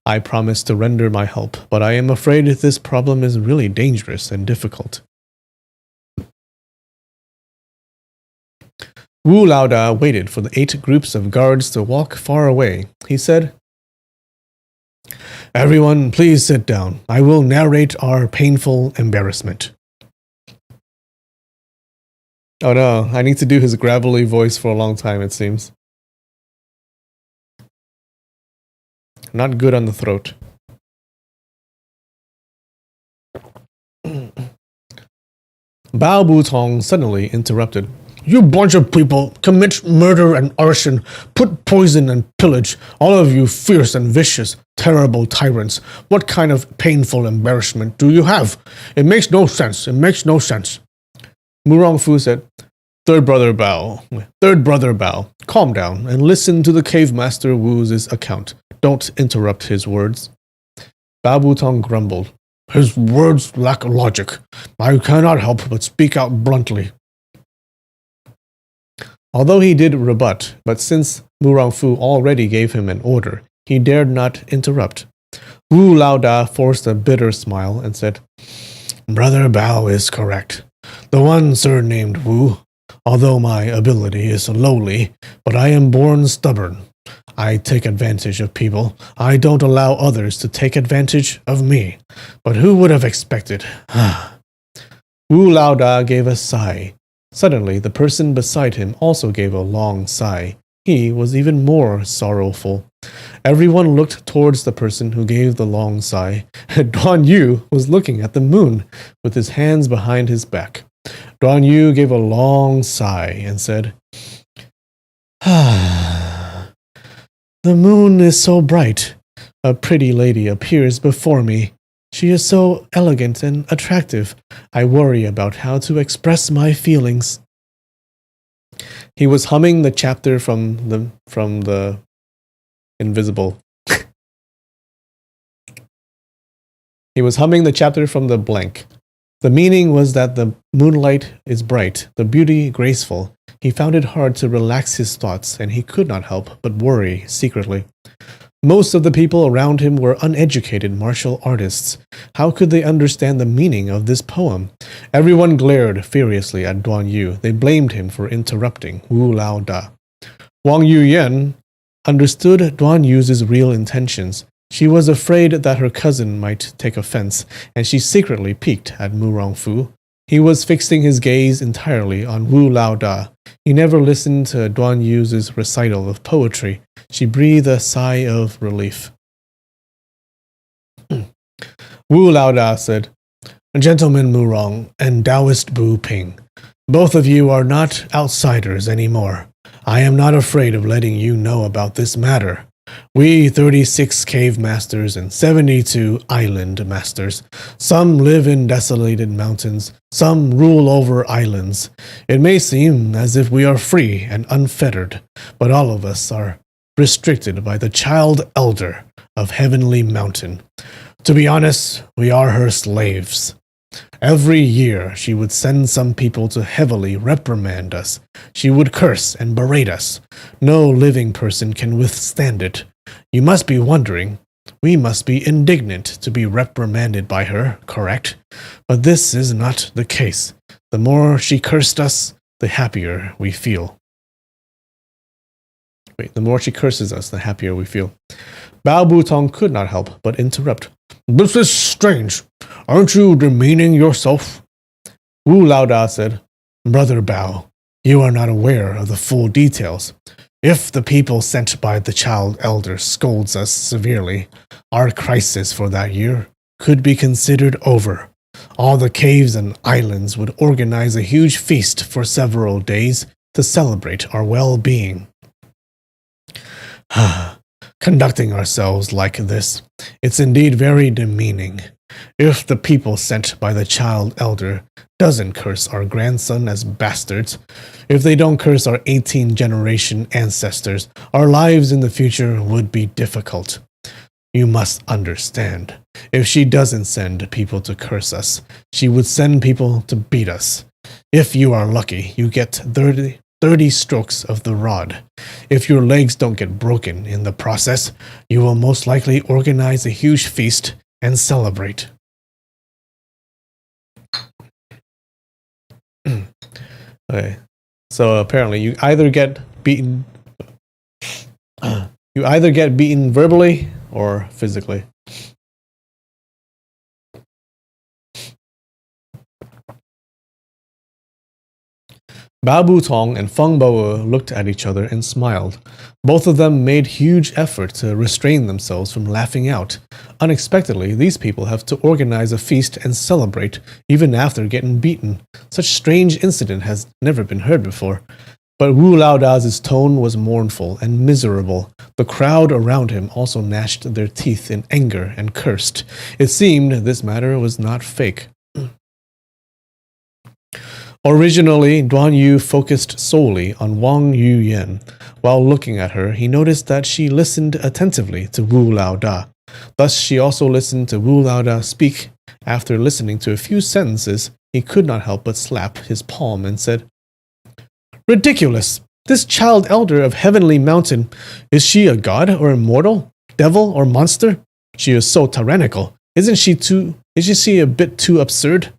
I promised to render my help, but I am afraid this problem is really dangerous and difficult. Wu Laoda waited for the 8 groups of guards to walk far away. He said, "Everyone, please sit down. I will narrate our painful embarrassment." Oh no, I need to do his gravelly voice for a long time, it seems. Not good on the throat. Bao Butong suddenly interrupted. "You bunch of people commit murder and arson, put poison and pillage, all of you fierce and vicious, terrible tyrants. What kind of painful embarrassment do you have? It makes no sense, it makes no sense." Mu Rongfu said, Third brother Bao, calm down and listen to the cave master Wu's account. Don't interrupt his words." Bao Butong grumbled. "His words lack logic. I cannot help but speak out bluntly." Although he did rebut, but since Mu Rongfu already gave him an order, he dared not interrupt. Wu Laoda forced a bitter smile and said, "Brother Bao is correct. The one surnamed Wu, although my ability is lowly, but I am born stubborn. I take advantage of people. I don't allow others to take advantage of me. But who would have expected?" Wu Laoda gave a sigh. Suddenly, the person beside him also gave a long sigh. He was even more sorrowful. Everyone looked towards the person who gave the long sigh. Duan Yu was looking at the moon with his hands behind his back. Duan Yu gave a long sigh and said, "The moon is so bright. A pretty lady appears before me. She is so elegant and attractive. I worry about how to express my feelings." He was humming the chapter from the invisible. He was humming the chapter from the blank. The meaning was that the moonlight is bright, the beauty graceful. He found it hard to relax his thoughts, and he could not help but worry secretly. Most of the people around him were uneducated martial artists. How could they understand the meaning of this poem? Everyone glared furiously at Duan Yu. They blamed him for interrupting Wu Lao Da. Wang Yuyan understood Duan Yu's real intentions. She was afraid that her cousin might take offense, and she secretly peeked at Mu Rongfu. He was fixing his gaze entirely on Wu Lao Da. He never listened to Duan Yu's recital of poetry. She breathed a sigh of relief. Wu Lao Da said, "Gentleman Mu Rong and Taoist Bu Ping, both of you are not outsiders anymore. I am not afraid of letting you know about this matter. We 36 cave masters and 72 island masters. Some live in desolated mountains, some rule over islands. It may seem as if we are free and unfettered, but all of us are restricted by the child elder of Heavenly Mountain. To be honest, we are her slaves. Every year she would send some people to heavily reprimand us. She would curse and berate us. No living person can withstand it. You must be wondering, we must be indignant to be reprimanded by her, correct? But this is not the case. The more she cursed us, the happier we feel." The more she curses us, the happier we feel. Bao Butong could not help but interrupt. "This is strange. Aren't you demeaning yourself?" Wu Lao Da said, "Brother Bao, you are not aware of the full details. If the people sent by the child elder scolds us severely, our crisis for that year could be considered over. All the caves and islands would organize a huge feast for several days to celebrate our well-being. Conducting ourselves like this, it's indeed very demeaning. If the people sent by the child elder doesn't curse our grandson as bastards, if they don't curse our 18th-generation ancestors, our lives in the future would be difficult. You must understand, if she doesn't send people to curse us, she would send people to beat us. If you are lucky, you get 30 strokes of the rod. If your legs don't get broken in the process, you will most likely organize a huge feast and celebrate." Okay. So apparently you either get beaten verbally or physically. Bao Butong and Feng Bo looked at each other and smiled. Both of them made huge effort to restrain themselves from laughing out. Unexpectedly, these people have to organize a feast and celebrate even after getting beaten. Such strange incident has never been heard before. But Wu Laoda's tone was mournful and miserable. The crowd around him also gnashed their teeth in anger and cursed. It seemed this matter was not fake. Originally, Duan Yu focused solely on Wang Yuyan. While looking at her, he noticed that she listened attentively to Wu Lao Da. Thus, she also listened to Wu Lao Da speak. After listening to a few sentences, he could not help but slap his palm and said, "Ridiculous! This child elder of Heavenly Mountain, is she a god or immortal, devil or monster? She is so tyrannical. Isn't she a bit too absurd?"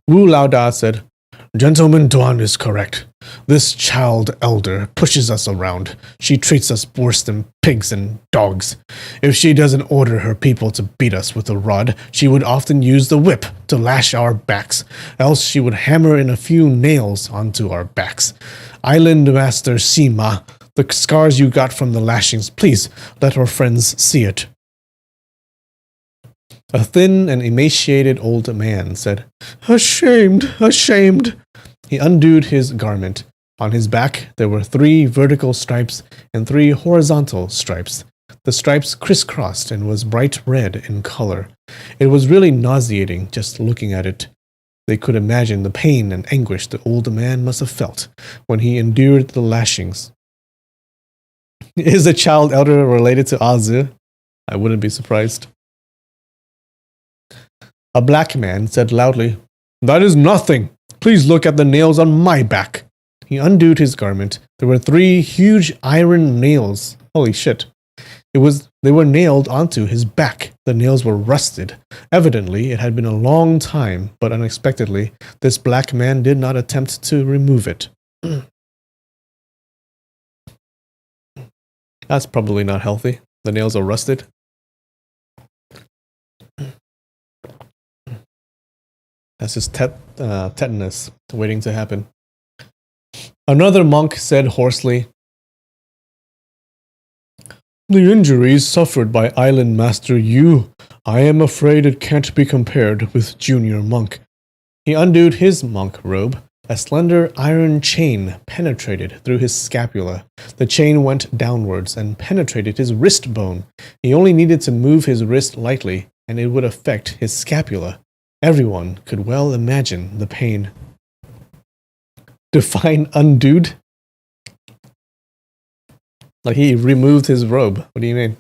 Wu Lao Da said, "Gentleman Duan is correct. This child elder pushes us around. She treats us worse than pigs and dogs. If she doesn't order her people to beat us with a rod, she would often use the whip to lash our backs. Else she would hammer in a few nails onto our backs. Island Master Sima, the scars you got from the lashings, please let our friends see it." A thin and emaciated old man said, "Ashamed, ashamed." He undid his garment. On his back there were 3 vertical stripes and 3 horizontal stripes. The stripes crisscrossed and was bright red in color. It was really nauseating just looking at it. They could imagine the pain and anguish the old man must have felt when he endured the lashings. Is the child elder related to Azu? I wouldn't be surprised. A black man said loudly, "That is nothing. Please look at the nails on my back." He undid his garment. There were 3 huge iron nails Holy shit. They were nailed onto his back. The nails were rusted. Evidently, it had been a long time, but unexpectedly, this black man did not attempt to remove it. That's probably not healthy. The nails are rusted. That's just tetanus waiting to happen. Another monk said hoarsely, "The injuries suffered by Island Master Yu, I am afraid it can't be compared with Junior Monk." He undid his monk robe. A slender iron chain penetrated through his scapula. The chain went downwards and penetrated his wrist bone. He only needed to move his wrist lightly, and it would affect his scapula. Everyone could well imagine the pain. Define undid? Like he removed his robe. What do you mean?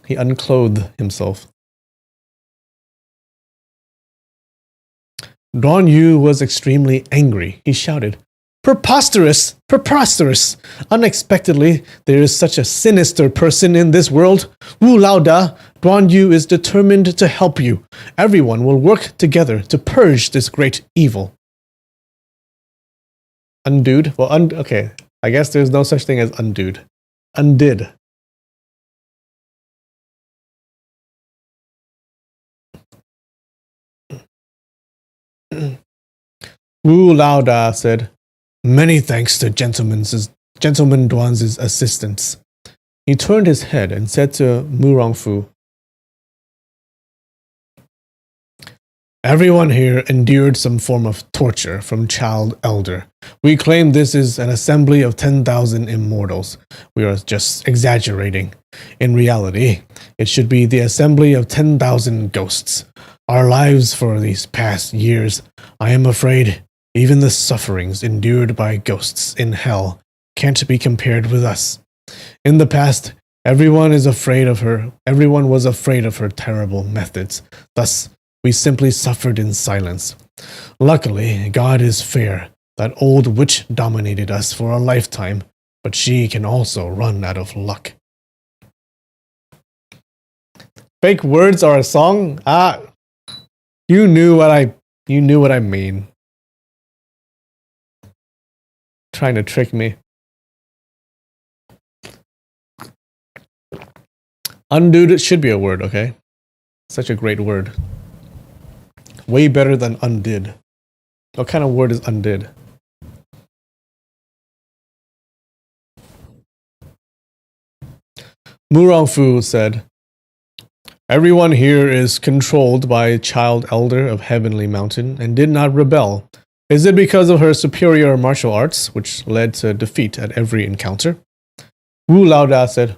He unclothed himself. Duan Yu was extremely angry. He shouted, "Preposterous! Preposterous! Unexpectedly, there is such a sinister person in this world. Wu Laoda, Duan Yu is determined to help you. Everyone will work together to purge this great evil." Undid? Well, okay. I guess there's no such thing as undid. Undid. Wu Laoda said, "Many thanks to Gentleman Duan's assistance." He turned his head and said to Mu Rongfu, "Everyone here endured some form of torture from child elder. We claim this is an assembly of 10,000 immortals. We are just exaggerating. In reality, it should be the assembly of 10,000 ghosts. Our lives for these past years, I am afraid, even the sufferings endured by ghosts in hell can't be compared with us. In the past, everyone was afraid of her terrible methods. Thus, we simply suffered in silence. Luckily, God is fair. That old witch dominated us for a lifetime, but she can also run out of luck." Fake words are a song? You knew what I mean. Trying to trick me. Undid should be a word, okay? Such a great word. Way better than undid. What kind of word is undid? Mu Rongfu said, "Everyone here is controlled by a child elder of Heavenly Mountain and did not rebel. Is it because of her superior martial arts, which led to defeat at every encounter?" Wu Laoda said,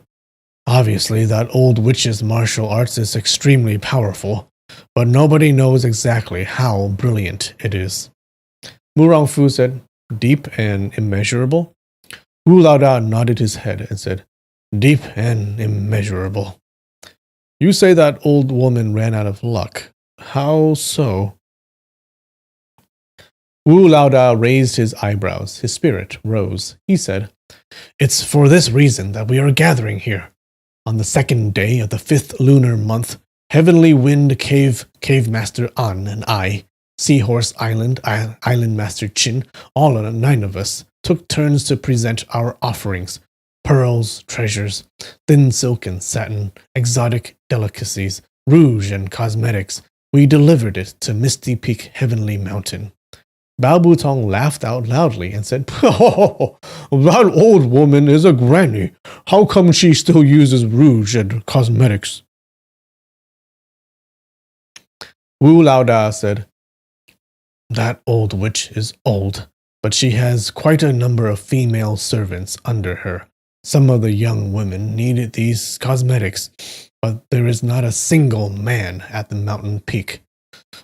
"Obviously, that old witch's martial arts is extremely powerful, but nobody knows exactly how brilliant it is." Mu Rongfu said, "Deep and immeasurable?" Wu Laoda nodded his head and said, "Deep and immeasurable." "You say that old woman ran out of luck. How so?" Wu Laoda raised his eyebrows. His spirit rose. He said, "It's for this reason that we are gathering here. On the 2nd day of the 5th lunar month, Heavenly Wind Cave Master An and I, Seahorse Island Master Chin, all 9 of us, took turns to present our offerings. Pearls, treasures, thin silk and satin, exotic delicacies, rouge and cosmetics. We delivered it to Misty Peak Heavenly Mountain." Bao Butong laughed out loudly and said, "Oh, that old woman is a granny. How come she still uses rouge and cosmetics?" Wu Laoda said, "That old witch is old, but she has quite a number of female servants under her. Some of the young women needed these cosmetics, but there is not a single man at the mountain peak.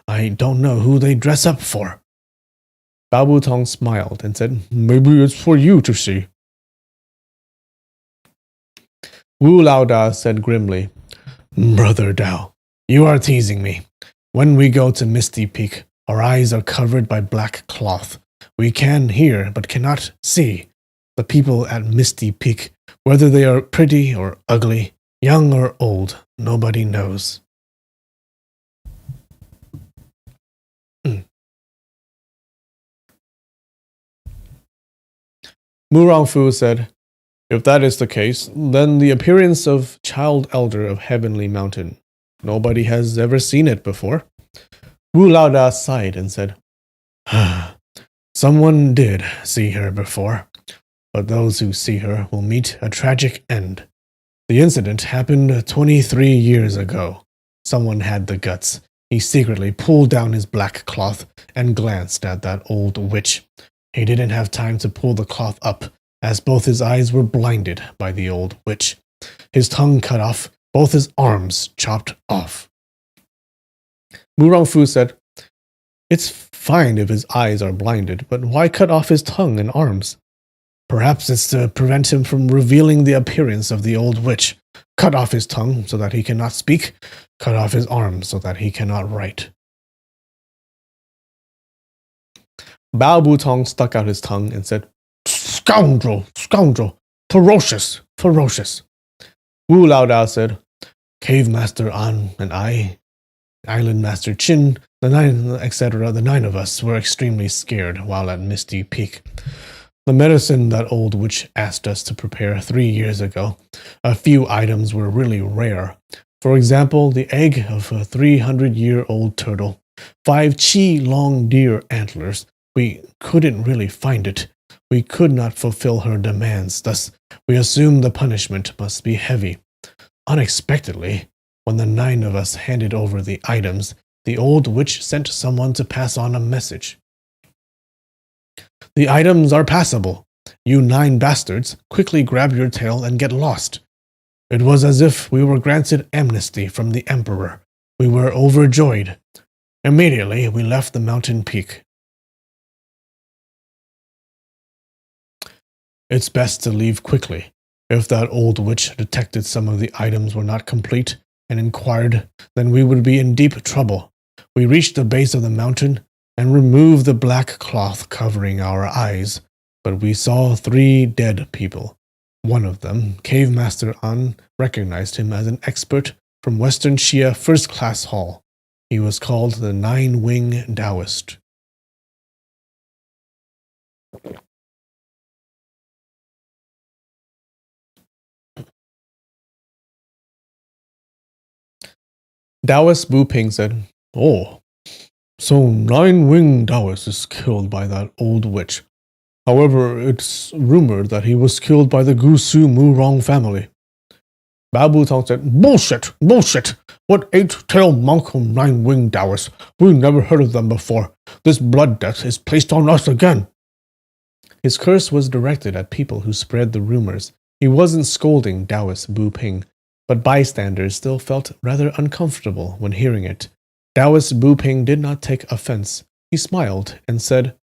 I don't know who they dress up for." Bao Butong smiled and said, "Maybe it's for you to see." Wu Laoda said grimly, "Brother Dao, you are teasing me. When we go to Misty Peak, our eyes are covered by black cloth. We can hear but cannot see. The people at Misty Peak Whether they are pretty or ugly, young or old, nobody knows. Mu Rongfu said, "If that is the case, then the appearance of Child Elder of Heavenly Mountain. Nobody has ever seen it before." Wu Laoda sighed and said, "Someone did see her before, but those who see her will meet a tragic end. The incident happened 23 years ago. Someone had the guts. He secretly pulled down his black cloth and glanced at that old witch. He didn't have time to pull the cloth up, as both his eyes were blinded by the old witch. His tongue cut off, both his arms chopped off." Mu Rongfu said, "It's fine if his eyes are blinded, but why cut off his tongue and arms?" "Perhaps it's to prevent him from revealing the appearance of the old witch. Cut off his tongue so that he cannot speak. Cut off his arms so that he cannot write." Bao Butong stuck out his tongue and said, "Scoundrel, scoundrel, ferocious, ferocious." Wu Laodao said, "Cave Master An and I, Island Master Qin, the nine, etc., the 9 of us were extremely scared while at Misty Peak. The medicine that old witch asked us to prepare 3 years ago, a few items were really rare. For example, the egg of a 300-year-old turtle, 5 chi-long deer antlers. We couldn't really find it. We could not fulfill her demands, thus we assumed the punishment must be heavy. Unexpectedly, when the 9 of us handed over the items, the old witch sent someone to pass on a message. 'The items are passable. You 9 bastards, quickly grab your tail and get lost.' It was as if we were granted amnesty from the emperor. We were overjoyed. Immediately, we left the mountain peak. It's best to leave quickly. If that old witch detected some of the items were not complete and inquired, then we would be in deep trouble. We reached the base of the mountain and removed the black cloth covering our eyes, but we saw 3 dead people. One of them, Cave Master An, recognized him as an expert from Western Xia First Class Hall. He was called the 9-Wing Taoist." Taoist Bu Ping said, "Oh, so 9-Wing Taoist is killed by that old witch. However, it's rumored that he was killed by the Gusu Murong family." Bao Butong said, "Bullshit! Bullshit! What 8-tailed monk or 9-winged Taoist? We never heard of them before. This blood debt is placed on us again." His curse was directed at people who spread the rumors. He wasn't scolding Taoist Bu Ping, but bystanders still felt rather uncomfortable when hearing it. Taoist Bu Ping did not take offense. He smiled and said,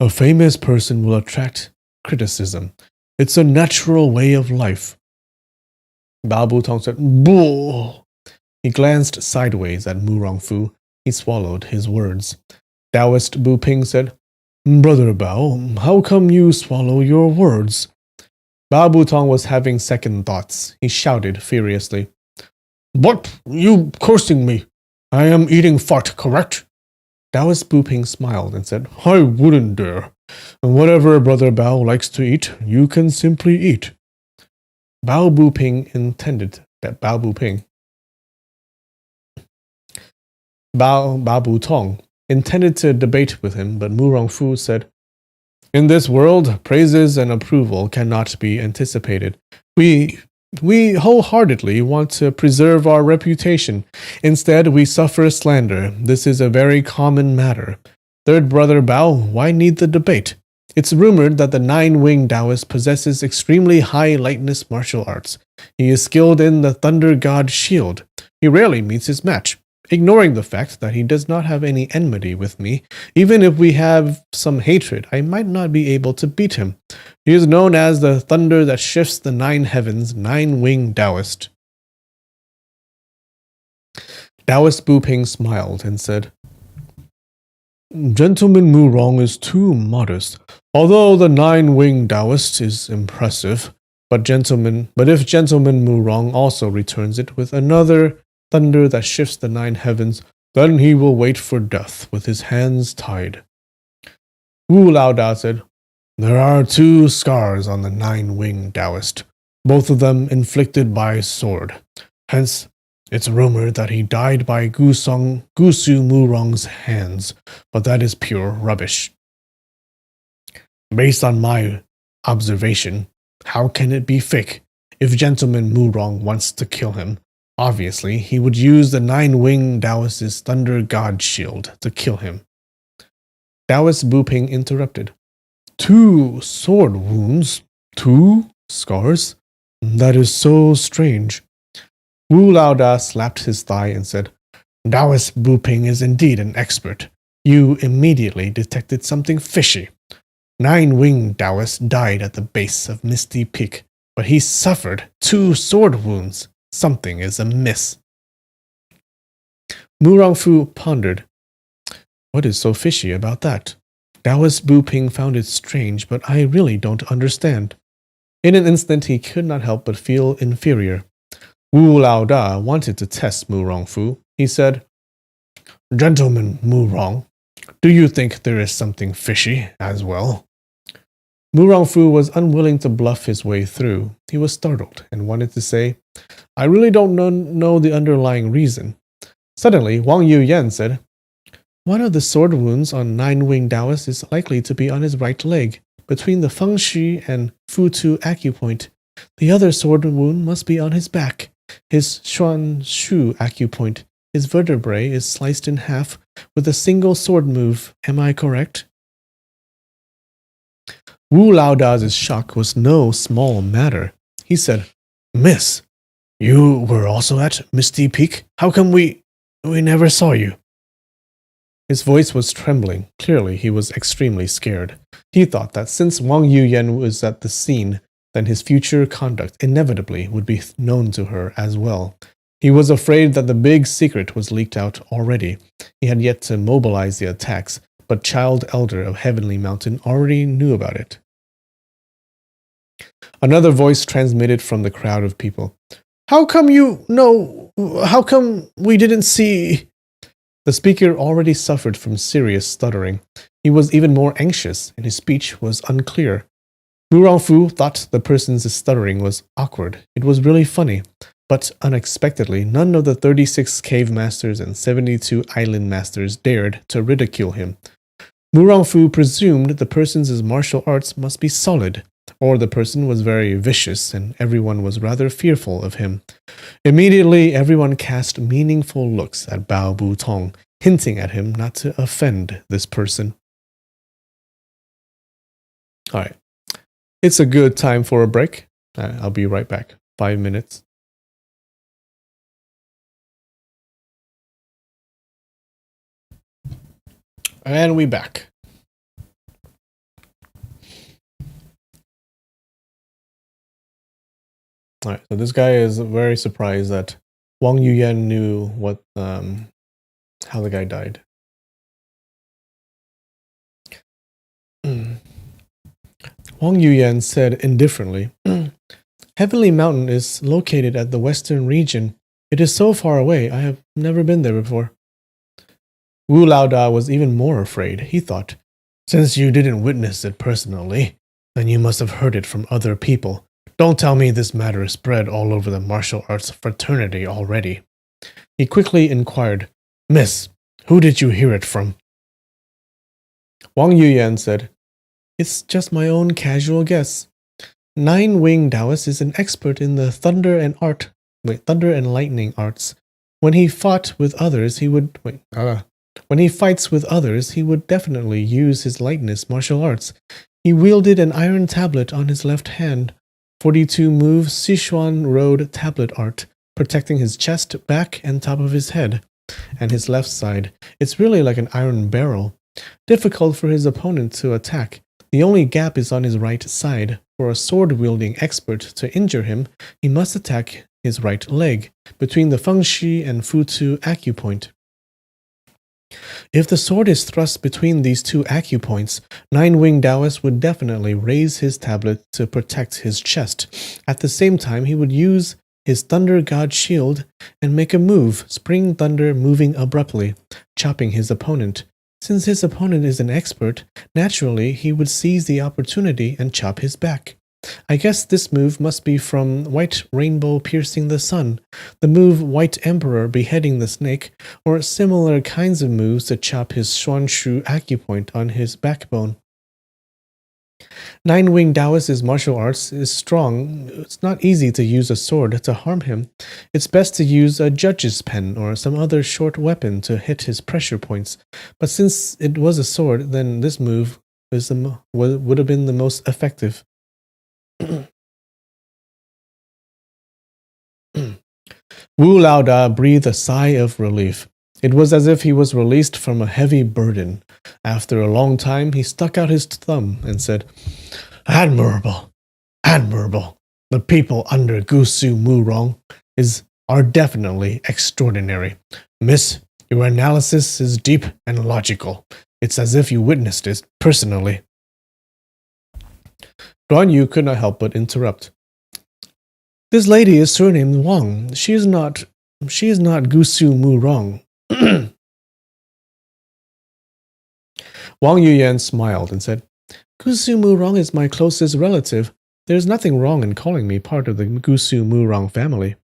"A famous person will attract criticism. It's a natural way of life." Bao Butong said, "Bull." He glanced sideways at Mu Rongfu. He swallowed his words. Taoist Bu Ping said, "Brother Bao, how come you swallow your words?" Bao Butong was having second thoughts. He shouted furiously, "What? You cursing me? I am eating fart, correct?" Taoist Bu Ping smiled and said, "I wouldn't dare. Whatever Brother Bao likes to eat, you can simply eat." Bao Butong intended to debate with him, but Mu Rongfu said, "In this world, praises and approval cannot be anticipated. We wholeheartedly want to preserve our reputation. Instead, we suffer slander. This is a very common matter. Third Brother Bao, why need the debate? It's rumored that the 9-winged Taoist possesses extremely high lightness martial arts. He is skilled in the Thunder God Shield. He rarely meets his match. Ignoring the fact that he does not have any enmity with me, even if we have some hatred, I might not be able to beat him. He is known as the thunder that shifts the 9 heavens, 9-winged Taoist." Taoist Bu Ping smiled and said, "Gentleman Mu Rong is too modest. Although the 9-winged Taoist is impressive, But if gentleman Murong also returns it with another thunder that shifts the 9 heavens, then he will wait for death with his hands tied. Wu Laoda said, there are 2 scars on the 9-winged Taoist, both of them inflicted by sword. Hence, it's rumored that he died by Gusu Murong's hands, but that is pure rubbish. Based on my observation, how can it be fake? If gentleman Murong wants to kill him, obviously he would use the 9-winged Taoist's Thunder God Shield to kill him. Taoist Buping interrupted. 2 sword wounds? 2 scars? That is so strange. Wu Laoda slapped his thigh and said, Taoist Buping is indeed an expert. You immediately detected something fishy. 9-winged Taoist died at the base of Misty Peak, but he suffered 2 sword wounds. Something is amiss. Murongfu pondered. What is so fishy about that? Taoist Buping found it strange, but I really don't understand. In an instant, he could not help but feel inferior. Wu Laoda wanted to test Murongfu. He said, Gentleman Murong, do you think there is something fishy as well? Murongfu was unwilling to bluff his way through. He was startled and wanted to say, I really don't know the underlying reason. Suddenly, Wang Yuyan said, one of the sword wounds on 9-winged Taoist is likely to be on his right leg, between the Feng Shi and Futu acupoint. The other sword wound must be on his back, his Xuan Shu acupoint. His vertebrae is sliced in half with a single sword move. Am I correct? Wu Laoda's shock was no small matter. He said, Miss, you were also at Misty Peak? How come we never saw you? His voice was trembling. Clearly, he was extremely scared. He thought that since Wang Yuyan was at the scene, then his future conduct inevitably would be known to her as well. He was afraid that the big secret was leaked out already. He had yet to mobilize the attacks, but Child Elder of Heavenly Mountain already knew about it. Another voice transmitted from the crowd of people. How come you know? How come we didn't see? The speaker already suffered from serious stuttering. He was even more anxious, and his speech was unclear. Murongfu thought the person's stuttering was awkward. It was really funny. But unexpectedly, none of the 36 cave masters and 72 island masters dared to ridicule him. Murongfu presumed the person's martial arts must be solid, or the person was very vicious and everyone was rather fearful of him. Immediately, everyone cast meaningful looks at Bao Butong, hinting at him not to offend this person. Alright, it's a good time for a break. I'll be right back. 5 minutes. And we back. All right, so this guy is very surprised that Wang Yuyan knew what how the guy died. Wang Yuyan said indifferently, Heavenly Mountain is located at the western region. It is so far away, I have never been there before. Wu Laoda was even more afraid. He thought, since you didn't witness it personally, then you must have heard it from other people. Don't tell me this matter is spread all over the martial arts fraternity already. He quickly inquired, Miss, who did you hear it from? Wang Yuyan said, It's just my own casual guess. 9-winged Taoist is an expert in the thunder and lightning arts. When he fights with others, he would definitely use his lightness martial arts. He wielded an iron tablet on his left hand, 42-move Sichuan Road tablet art, protecting his chest, back, and top of his head, and his left side. It's really like an iron barrel. Difficult for his opponent to attack. The only gap is on his right side. For a sword-wielding expert to injure him, he must attack his right leg, between the Feng Shi and Futu acupoint. If the sword is thrust between these two acupoints, Nine-Winged Taoist would definitely raise his tablet to protect his chest. At the same time, he would use his Thunder God shield and make a move, Spring Thunder moving abruptly, chopping his opponent. Since his opponent is an expert, naturally he would seize the opportunity and chop his back. I guess this move must be from White Rainbow piercing the sun, the move White Emperor beheading the snake, or similar kinds of moves to chop his Xuanshu acupoint on his backbone. Nine-Winged Taoist's martial arts is strong. It's not easy to use a sword to harm him. It's best to use a judge's pen or some other short weapon to hit his pressure points. But since it was a sword, then this move would have been the most effective. Wu Laoda breathed a sigh of relief. It was as if he was released from a heavy burden. After a long time, he stuck out his thumb and said, "Admirable, admirable. The people under Gusu Murong are definitely extraordinary. Miss, your analysis is deep and logical. It's as if you witnessed it personally." Guan Yu could not help but interrupt. "This lady is surnamed Wang. She is not Gusu Murong." Wang Yuyan smiled and said, "Gusu Murong is my closest relative. There is nothing wrong in calling me part of the Gusu Murong family."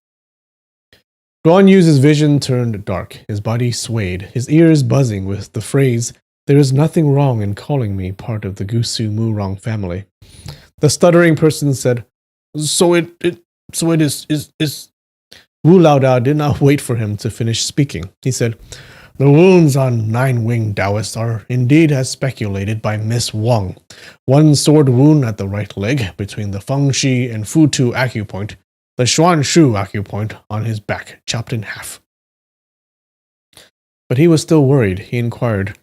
Guan Yu's vision turned dark. His body swayed, his ears buzzing with the phrase, "There is nothing wrong in calling me part of the Gusu Murong family." The stuttering person said, So it is. Wu Laoda did not wait for him to finish speaking. He said, "The wounds on Nine-Winged Taoist are indeed as speculated by Miss Wang. One sword wound at the right leg between the Fengshi and Futu acupoint, the Xuanshu acupoint on his back, chopped in half." But he was still worried. He inquired,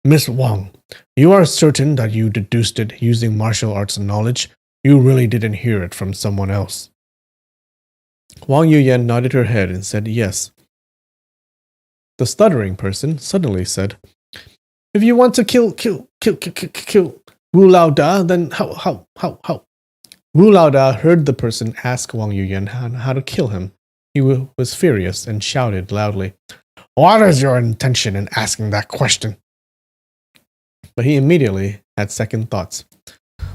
"Miss Wang, you are certain that you deduced it using martial arts knowledge? You really didn't hear it from someone else?" Wang Yuyan nodded her head and said yes. The stuttering person suddenly said, "If you want to kill Wu Laoda, then how? Wu Laoda heard the person ask Wang Yuyan how to kill him. He was furious and shouted loudly, "What is your intention in asking that question?" But he immediately had second thoughts.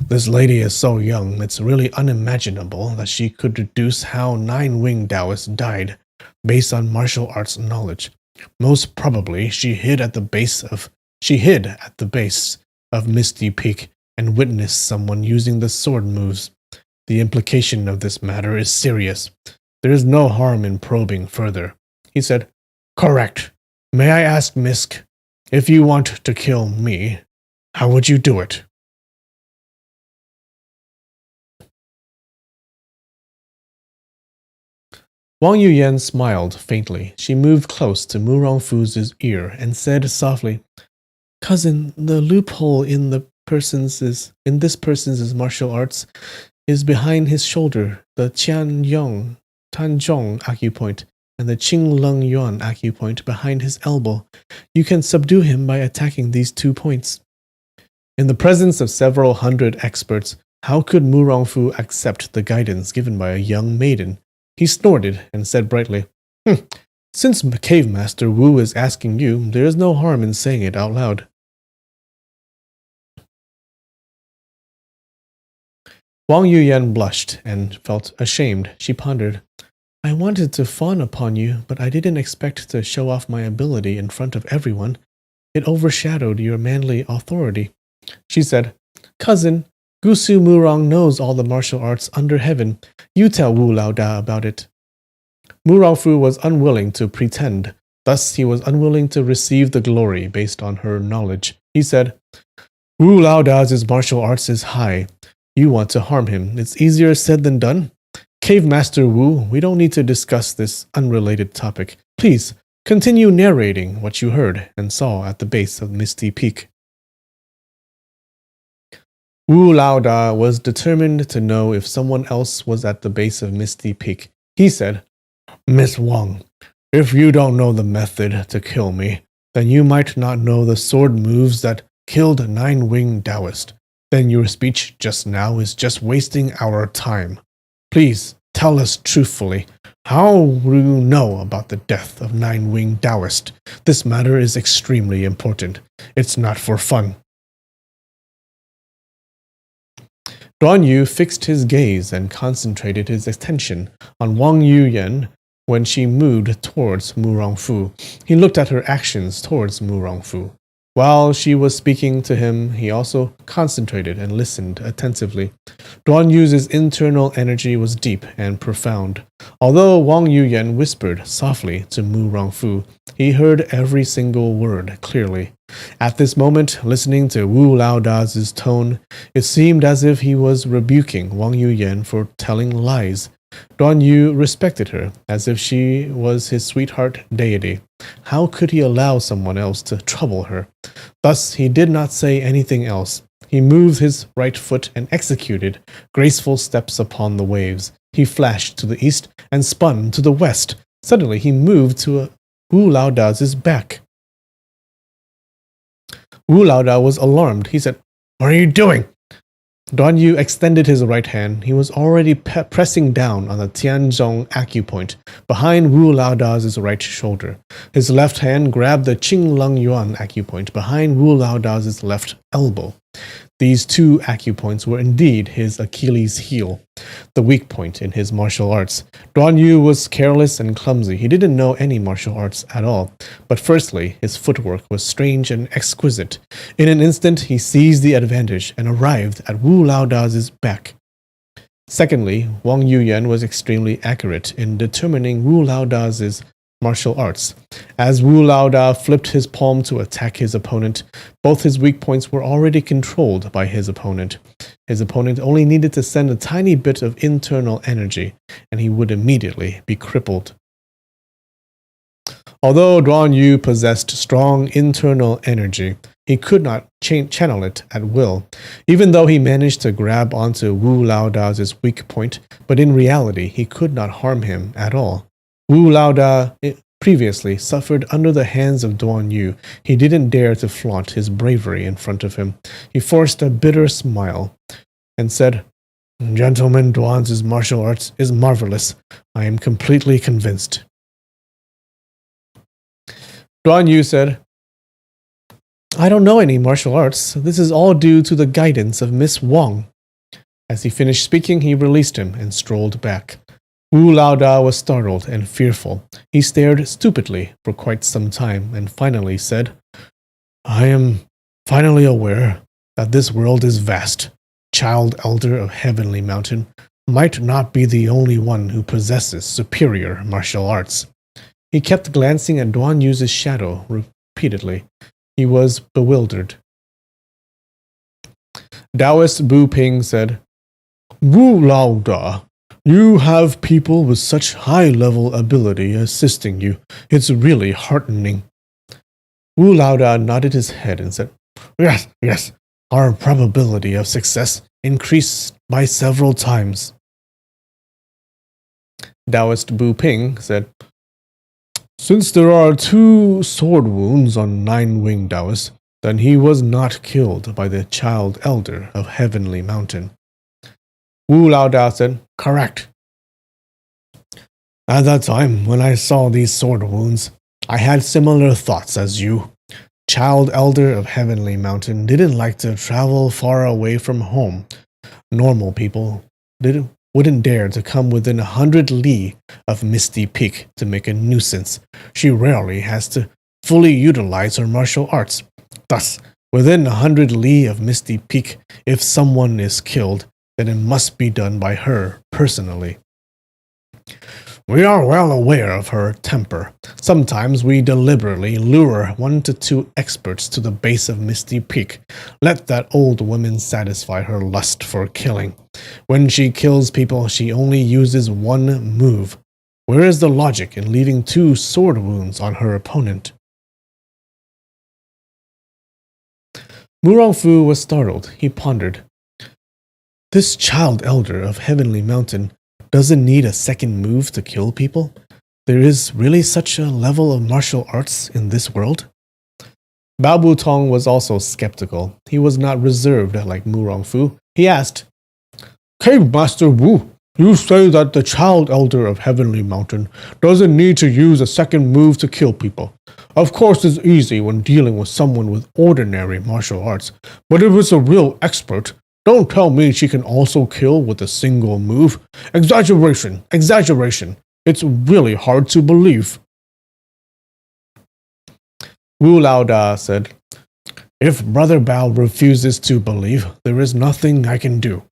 This lady is so young, it's really unimaginable that she could deduce how Nine-Winged Taoist died based on martial arts knowledge. Most probably, she hid at the base of Misty Peak and witnessed someone using the sword moves. The implication of this matter is serious. There is no harm in probing further." He said, "Correct. May I ask, Misk, if you want to kill me, how would you do it?" Wang Yuyan smiled faintly. She moved close to Murong Fu's ear and said softly, "Cousin, the loophole in this person's martial arts is behind his shoulder, the Tanzhong acupoint, and the Qinglong Yuan acupoint behind his elbow. You can subdue him by attacking these 2 points." In the presence of several hundred experts, how could Murong Fu accept the guidance given by a young maiden? He snorted and said brightly, "Since Cave Master Wu is asking you, there is no harm in saying it out loud." Wang Yuyan blushed and felt ashamed. She pondered, "I wanted to fawn upon you, but I didn't expect to show off my ability in front of everyone. It overshadowed your manly authority." She said, "Cousin, Gusu Murong knows all the martial arts under heaven. You tell Wu Laoda about it." Murong Fu was unwilling to pretend. Thus, he was unwilling to receive the glory based on her knowledge. He said, "Wu Laoda's martial arts is high. You want to harm him. It's easier said than done. Cave Master Wu, we don't need to discuss this unrelated topic. Please, continue narrating what you heard and saw at the base of Misty Peak." Wu Laoda was determined to know if someone else was at the base of Misty Peak. He said, "Miss Wang, if you don't know the method to kill me, then you might not know the sword moves that killed a nine-winged Taoist. Then your speech just now is just wasting our time. Please tell us truthfully, how will you know about the death of nine-winged Taoist? This matter is extremely important. It's not for fun. Duan Yu fixed his gaze and concentrated his attention on Wang Yuyan when she moved towards Mu Rongfu. He looked at her actions towards Mu Rongfu. While she was speaking to him, he also concentrated and listened attentively. Duan Yu's internal energy was deep and profound. Although Wang Yuyan whispered softly to Mu Rongfu, he heard every single word clearly. At this moment, listening to Wu Laoda's tone, it seemed as if he was rebuking Wang Yuyan for telling lies. Duan Yu respected her, as if she was his sweetheart deity. How could he allow someone else to trouble her? Thus, he did not say anything else. He moved his right foot and executed graceful steps upon the waves. He flashed to the east and spun to the west. Suddenly, he moved to Wu Laoda's back. Wu Laoda was alarmed. He said, "What are you doing?" Duan Yu extended his right hand. He was already pressing down on the Tianzhong acupoint behind Wu Laoda's right shoulder. His left hand grabbed the Qinglong Yuan acupoint behind Wu Laoda's left elbow. These two acupoints were indeed his Achilles heel, the weak point in his martial arts. Duan Yu was careless and clumsy. He didn't know any martial arts at all. But firstly, his footwork was strange and exquisite. In an instant, he seized the advantage and arrived at Wu Laoda's back. Secondly, Wang Yuyan was extremely accurate in determining Wu Laoda's martial arts. As Wu Laoda flipped his palm to attack his opponent, both his weak points were already controlled by his opponent. His opponent only needed to send a tiny bit of internal energy, and he would immediately be crippled. Although Duan Yu possessed strong internal energy, he could not channel it at will, even though he managed to grab onto Wu Laoda's weak point, but in reality he could not harm him at all. Wu Laoda previously suffered under the hands of Duan Yu. He didn't dare to flaunt his bravery in front of him. He forced a bitter smile and said, "Gentleman Duan's martial arts is marvelous. I am completely convinced." Duan Yu said, "I don't know any martial arts. This is all due to the guidance of Miss Wang." As he finished speaking, he released him and strolled back. Wu Laoda was startled and fearful. He stared stupidly for quite some time and finally said, "I am finally aware that this world is vast. Child Elder of Heavenly Mountain might not be the only one who possesses superior martial arts." He kept glancing at Duan Yu's shadow repeatedly. He was bewildered. Taoist Bu Ping said, "Wu Laoda, you have people with such high-level ability assisting you. It's really heartening." Wu Laoda nodded his head and said, Yes. Our probability of success increased by several times." Taoist Bu Ping said, "Since there are 2 sword wounds on nine-winged Taoist, then he was not killed by the Child Elder of Heavenly Mountain." Wu Laoda said, "Correct. At that time, when I saw these sword wounds, I had similar thoughts as you. Child Elder of Heavenly Mountain didn't like to travel far away from home. Normal people wouldn't dare to come within 100 li of Misty Peak to make a nuisance. She rarely has to fully utilize her martial arts. Thus, within 100 li of Misty Peak, if someone is killed, then it must be done by her personally. We are well aware of her temper. Sometimes we deliberately lure 1 to 2 experts to the base of Misty Peak. Let that old woman satisfy her lust for killing. When she kills people, she only uses 1 move. Where is the logic in leaving 2 sword wounds on her opponent?" Mu Rongfu was startled. He pondered. This Child Elder of Heavenly Mountain doesn't need a second move to kill people? There is really such a level of martial arts in this world? Bao Butong was also skeptical. He was not reserved like Mu Rongfu. He asked, Cave Master Wu, you say that the child elder of Heavenly Mountain doesn't need to use a second move to kill people. Of course, it's easy when dealing with someone with ordinary martial arts, but if it's a real expert, don't tell me she can also kill with a single move. Exaggeration, exaggeration. It's really hard to believe. Wu Laoda said, If Brother Bao refuses to believe, there is nothing I can do.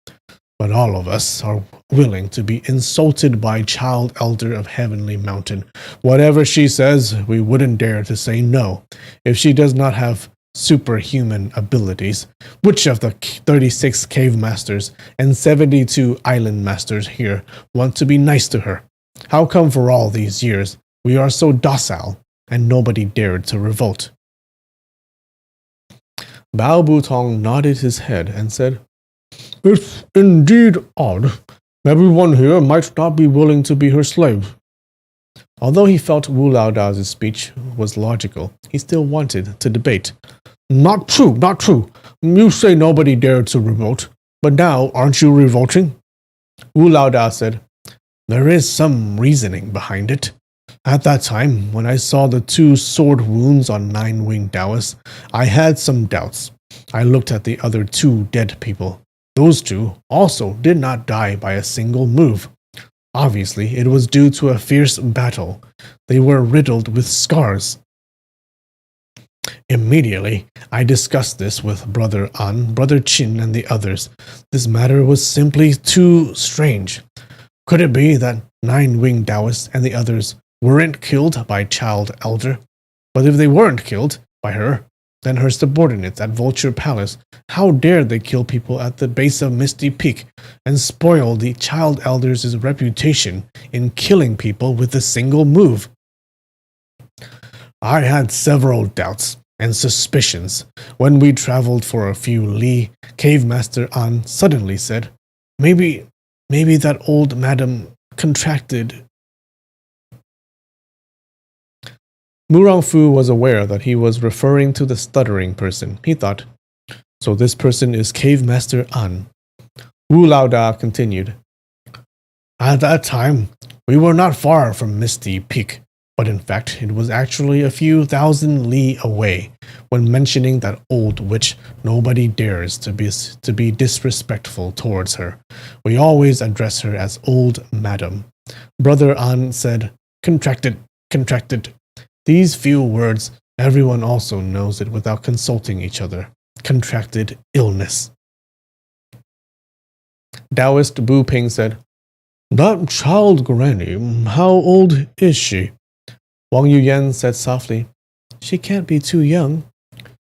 But all of us are willing to be insulted by Child Elder of Heavenly Mountain. Whatever she says, we wouldn't dare to say no. If she does not have superhuman abilities, which of the 36 cave masters and 72 island masters here want to be nice to her? How come for all these years we are so docile and nobody dared to revolt? Bao Butong nodded his head and said, It's indeed odd. Everyone here might not be willing to be her slave. Although he felt Wu Laoda's speech was logical, he still wanted to debate. Not true, not true. You say nobody dared to revolt, but now aren't you revolting? Wu Laoda said, There is some reasoning behind it. At that time, when I saw the 2 sword wounds on 9-winged Taoists, I had some doubts. I looked at the other 2 dead people. Those 2 also did not die by a single move. Obviously, it was due to a fierce battle. They were riddled with scars. Immediately, I discussed this with Brother An, Brother Qin, and the others. This matter was simply too strange. Could it be that 9-winged Taoists and the others weren't killed by Child Elder? But if they weren't killed by her, then her subordinates at Vulture Palace, how dared they kill people at the base of Misty Peak and spoil the Child Elder's reputation in killing people with a single move? I had several doubts and suspicions. When we traveled for a few li, Cave Master An suddenly said, Maybe that old madam contracted. Mu Rongfu was aware that he was referring to the stuttering person. He thought, So this person is Cave Master An. Wu Laoda continued, At that time, we were not far from Misty Peak, but in fact, it was actually a few thousand li away. When mentioning that old witch, nobody dares to be disrespectful towards her. We always address her as Old Madam. Brother An said, Contracted. These few words, everyone also knows it without consulting each other. Contracted illness. Taoist Bu Ping said, That child granny, how old is she? Wang Yuyan said softly, She can't be too young.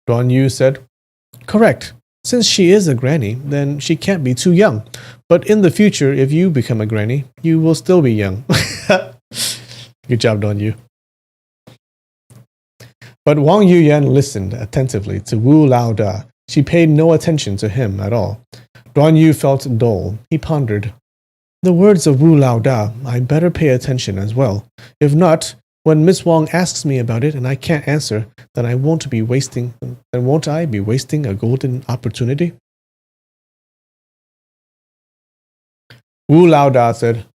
Duan Yu said, Correct. Since she is a granny, then she can't be too young. But in the future, if you become a granny, you will still be young. Good job, Duan Yu. But Wang Yuyan listened attentively to Wu Laoda. She paid no attention to him at all. Duan Yu felt dull. He pondered, The words of Wu Laoda, I better pay attention as well. If not, when Miss Wang asks me about it and I can't answer, then won't I be wasting a golden opportunity? Wu Laoda said,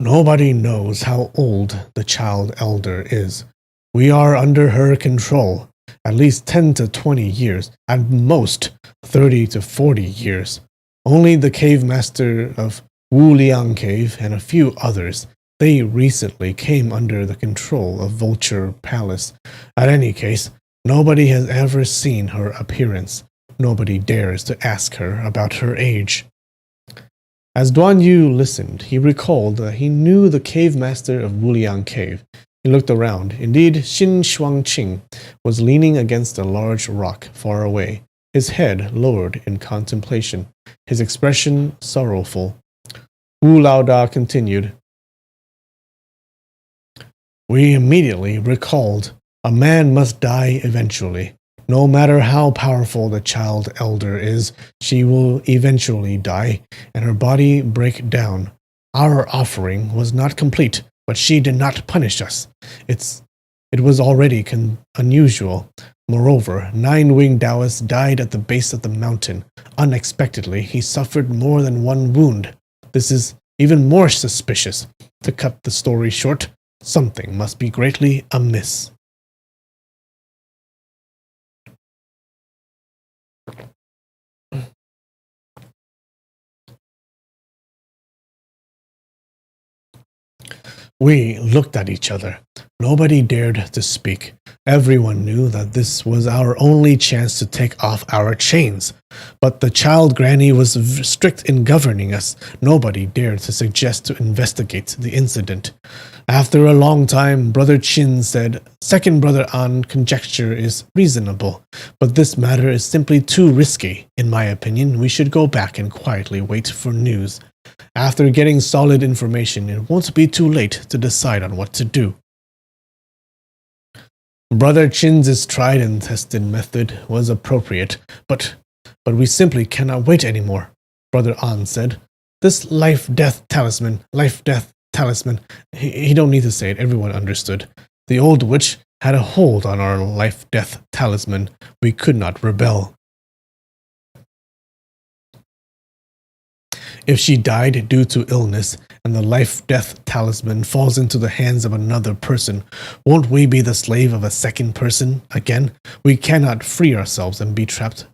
Nobody knows how old the Child Elder is. We are under her control, at least 10 to 20 years, at most 30 to 40 years. Only the cave master of Wuliang Cave and a few others, they recently came under the control of Vulture Palace. At any case, nobody has ever seen her appearance. Nobody dares to ask her about her age. As Duan Yu listened, he recalled that he knew the cave master of Wuliang Cave. He looked around. Indeed, Xin Shuangqing was leaning against a large rock far away, his head lowered in contemplation, his expression sorrowful. Wu Laoda continued, We immediately recalled, a man must die eventually. No matter how powerful the child elder is, she will eventually die, and her body break down. Our offering was not complete, but she did not punish us. It was already unusual. Moreover, 9 winged Taoists died at the base of the mountain. Unexpectedly, he suffered more than one wound. This is even more suspicious. To cut the story short, something must be greatly amiss. We looked at each other. Nobody dared to speak. Everyone knew that this was our only chance to take off our chains. But the child granny was strict in governing us. Nobody dared to suggest to investigate the incident. After a long time, Brother Chin said, "Second Brother An conjecture is reasonable, but this matter is simply too risky. In my opinion, we should go back and quietly wait for news. After getting solid information, it won't be too late to decide on what to do." Brother Chin's tried and tested method was appropriate, but we simply cannot wait anymore, Brother An said. This life-death talisman, he don't need to say it, everyone understood. The old witch had a hold on our life-death talisman. We could not rebel. If she died due to illness, and the life-death talisman falls into the hands of another person, won't we be the slave of a second person again? We cannot free ourselves and be trapped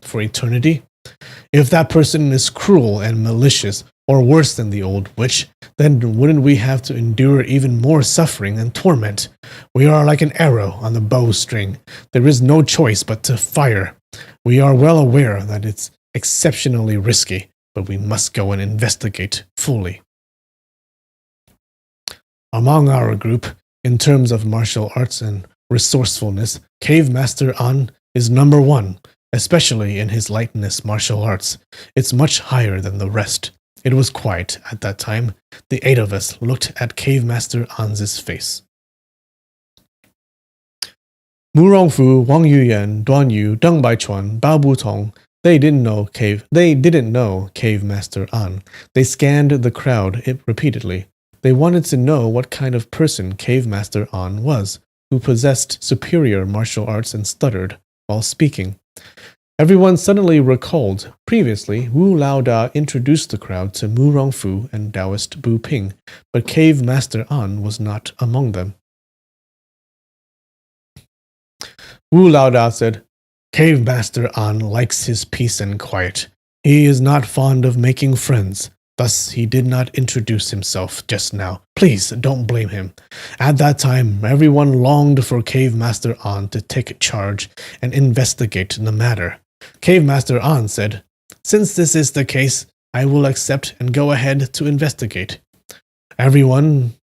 for eternity. If that person is cruel and malicious, or worse than the old witch, then wouldn't we have to endure even more suffering and torment? We are like an arrow on the bowstring. There is no choice but to fire. We are well aware that it's exceptionally risky, but we must go and investigate fully. Among our group, in terms of martial arts and resourcefulness, Cave Master An is number 1, especially in his lightness martial arts. It's much higher than the rest. It was quiet at that time. The 8 of us looked at Cave Master An's face. Mu Rongfu, Wang Yuyan, Duan Yu, Deng Baichuan, Bao Butong, they didn't know Cave Master An. They scanned the crowd repeatedly. They wanted to know what kind of person Cave Master An was, who possessed superior martial arts and stuttered while speaking. Everyone suddenly recalled, previously, Wu Laoda introduced the crowd to Mu Rongfu and Taoist Bu Ping, but Cave Master An was not among them. Wu Laoda said, "Cave Master An likes his peace and quiet. He is not fond of making friends. Thus, he did not introduce himself just now. Please, don't blame him. At that time, everyone longed for Cave Master An to take charge and investigate the matter. Cave Master An said, 'Since this is the case, I will accept and go ahead to investigate.' Everyone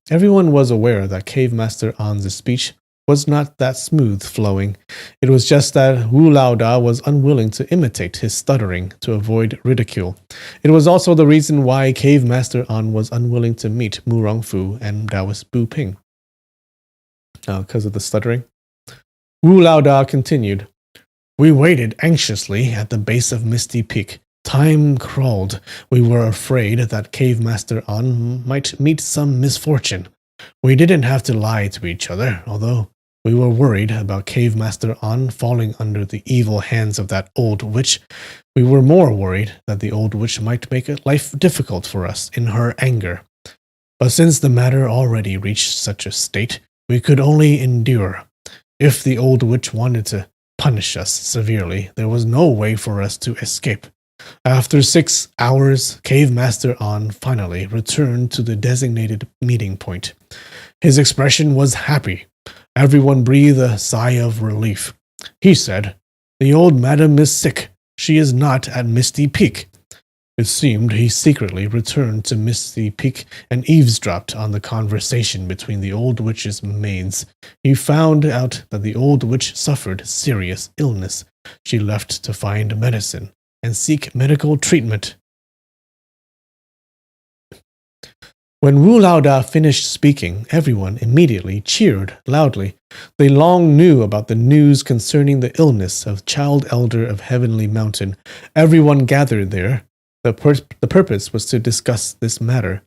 was aware that Cave Master An's speech was not that smooth-flowing. It was just that Wu Laoda was unwilling to imitate his stuttering to avoid ridicule. It was also the reason why Cave Master An was unwilling to meet Mu Rongfu and Taoist Bu Ping. Because of the stuttering. Wu Laoda continued, "We waited anxiously at the base of Misty Peak. Time crawled. We were afraid that Cave Master An might meet some misfortune. We didn't have to lie to each other, although we were worried about Cave Master An falling under the evil hands of that old witch. We were more worried that the old witch might make life difficult for us in her anger. But since the matter already reached such a state, we could only endure. If the old witch wanted to punish us severely, there was no way for us to escape. After 6 hours, Cave Master An finally returned to the designated meeting point. His expression was happy. Everyone breathed a sigh of relief. He said, 'The old madam is sick. She is not at Misty Peak.' It seemed he secretly returned to Misty Peak and eavesdropped on the conversation between the old witch's maids. He found out that the old witch suffered serious illness. She left to find medicine and seek medical treatment. When Wu Laoda finished speaking, everyone immediately cheered loudly. They long knew about the news concerning the illness of Child Elder of Heavenly Mountain. Everyone gathered there. The purpose was to discuss this matter.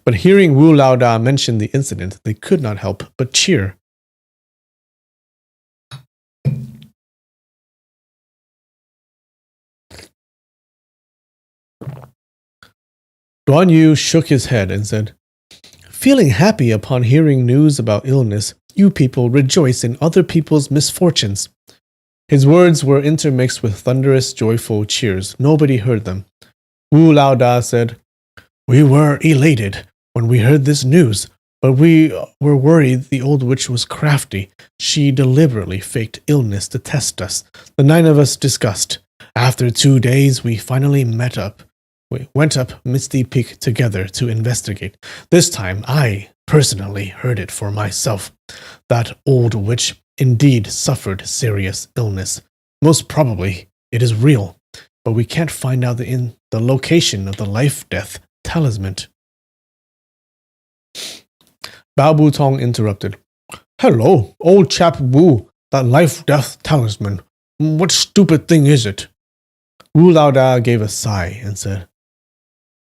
But hearing Wu Laoda mention the incident, they could not help but cheer. Duan Yu shook his head and said, "Feeling happy upon hearing news about illness, you people rejoice in other people's misfortunes." His words were intermixed with thunderous, joyful cheers. Nobody heard them. Wu Laoda said, "We were elated when we heard this news, but we were worried the old witch was crafty. She deliberately faked illness to test us. The 9 of us discussed. After 2 days, we finally We went up Misty Peak together to investigate. This time, I personally heard it for myself. That old witch indeed suffered serious illness. Most probably, it is real, but we can't find out the location of the life-death talisman." Bao Butong interrupted. "Hello, old chap Wu, that life-death talisman. What stupid thing is it?" Wu Laoda gave a sigh and said,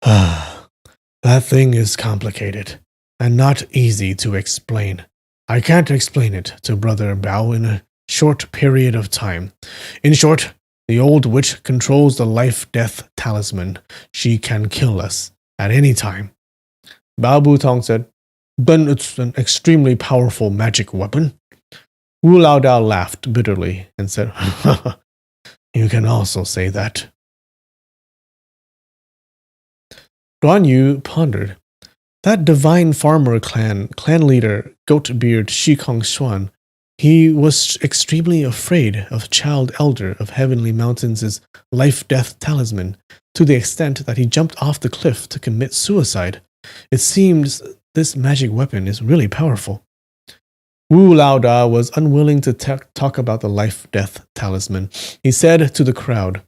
"That thing is complicated and not easy to explain. I can't explain it to Brother Bao in a short period of time. In short, the old witch controls the life-death talisman. She can kill us at any time." Bao Butong said, "Then it's an extremely powerful magic weapon?" Wu Laoda laughed bitterly and said, "You can also say that." Duan Yu pondered. That divine farmer clan leader, Goatbeard Shikong Xuan, he was extremely afraid of Child Elder of Heavenly Mountains' life-death talisman, to the extent that he jumped off the cliff to commit suicide. It seems this magic weapon is really powerful. Wu Laoda was unwilling to talk about the life-death talisman. He said to the crowd,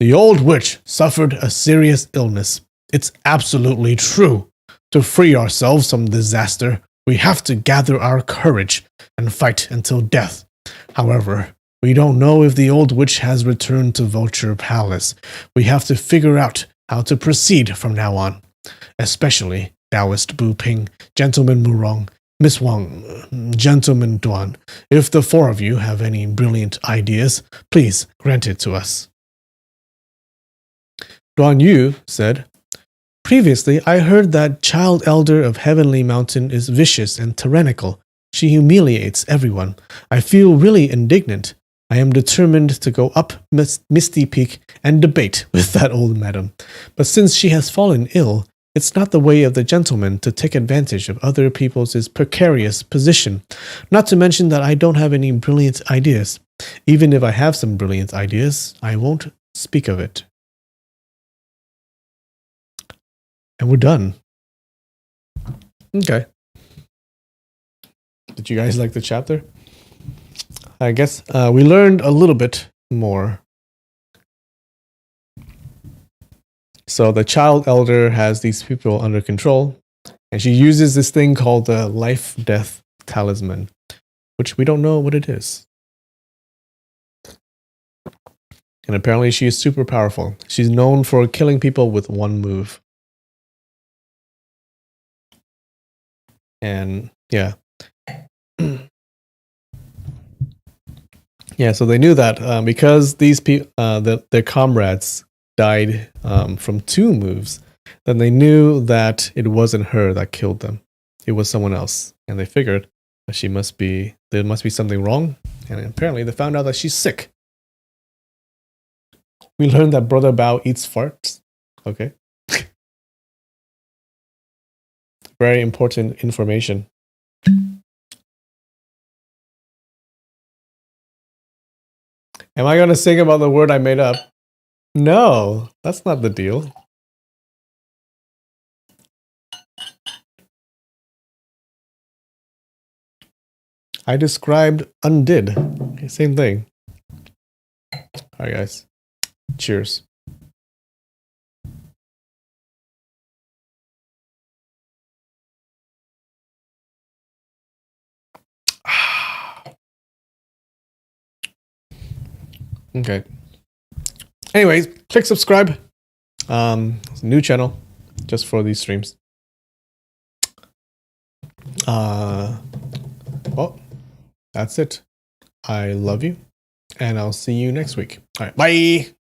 "The old witch suffered a serious illness. It's absolutely true. To free ourselves from disaster, we have to gather our courage and fight until death. However, we don't know if the old witch has returned to Vulture Palace. We have to figure out how to proceed from now on. Especially Taoist Bu Ping, Gentleman Murong, Miss Wang, Gentleman Duan. If the 4 of you have any brilliant ideas, please grant it to us." Duan Yu said, "Previously, I heard that Child Elder of Heavenly Mountain is vicious and tyrannical. She humiliates everyone. I feel really indignant. I am determined to go up Misty Peak and debate with that old madam. But since she has fallen ill, it's not the way of the gentleman to take advantage of other people's precarious position. Not to mention that I don't have any brilliant ideas. Even if I have some brilliant ideas, I won't speak of it." And we're done. Okay. Did you guys like the chapter? I guess we learned a little bit more. So the Child Elder has these people under control, and she uses this thing called the life-death talisman, which we don't know what it is. And apparently she is super powerful. She's known for killing people with one move. And yeah. Yeah, so they knew that because these people, their comrades died from 2 moves, then they knew that it wasn't her that killed them. It was someone else. And they figured that there must be something wrong. And apparently they found out that she's sick. We learned that Brother Bao eats farts. Okay. Very important information. Am I going to sing about the word I made up? No, that's not the deal. I described undid. Okay, same thing. Alright, guys. Cheers. Okay. Anyways, click subscribe. It's a new channel just for these streams. Well, that's it. I love you, and I'll see you next week. All right, bye.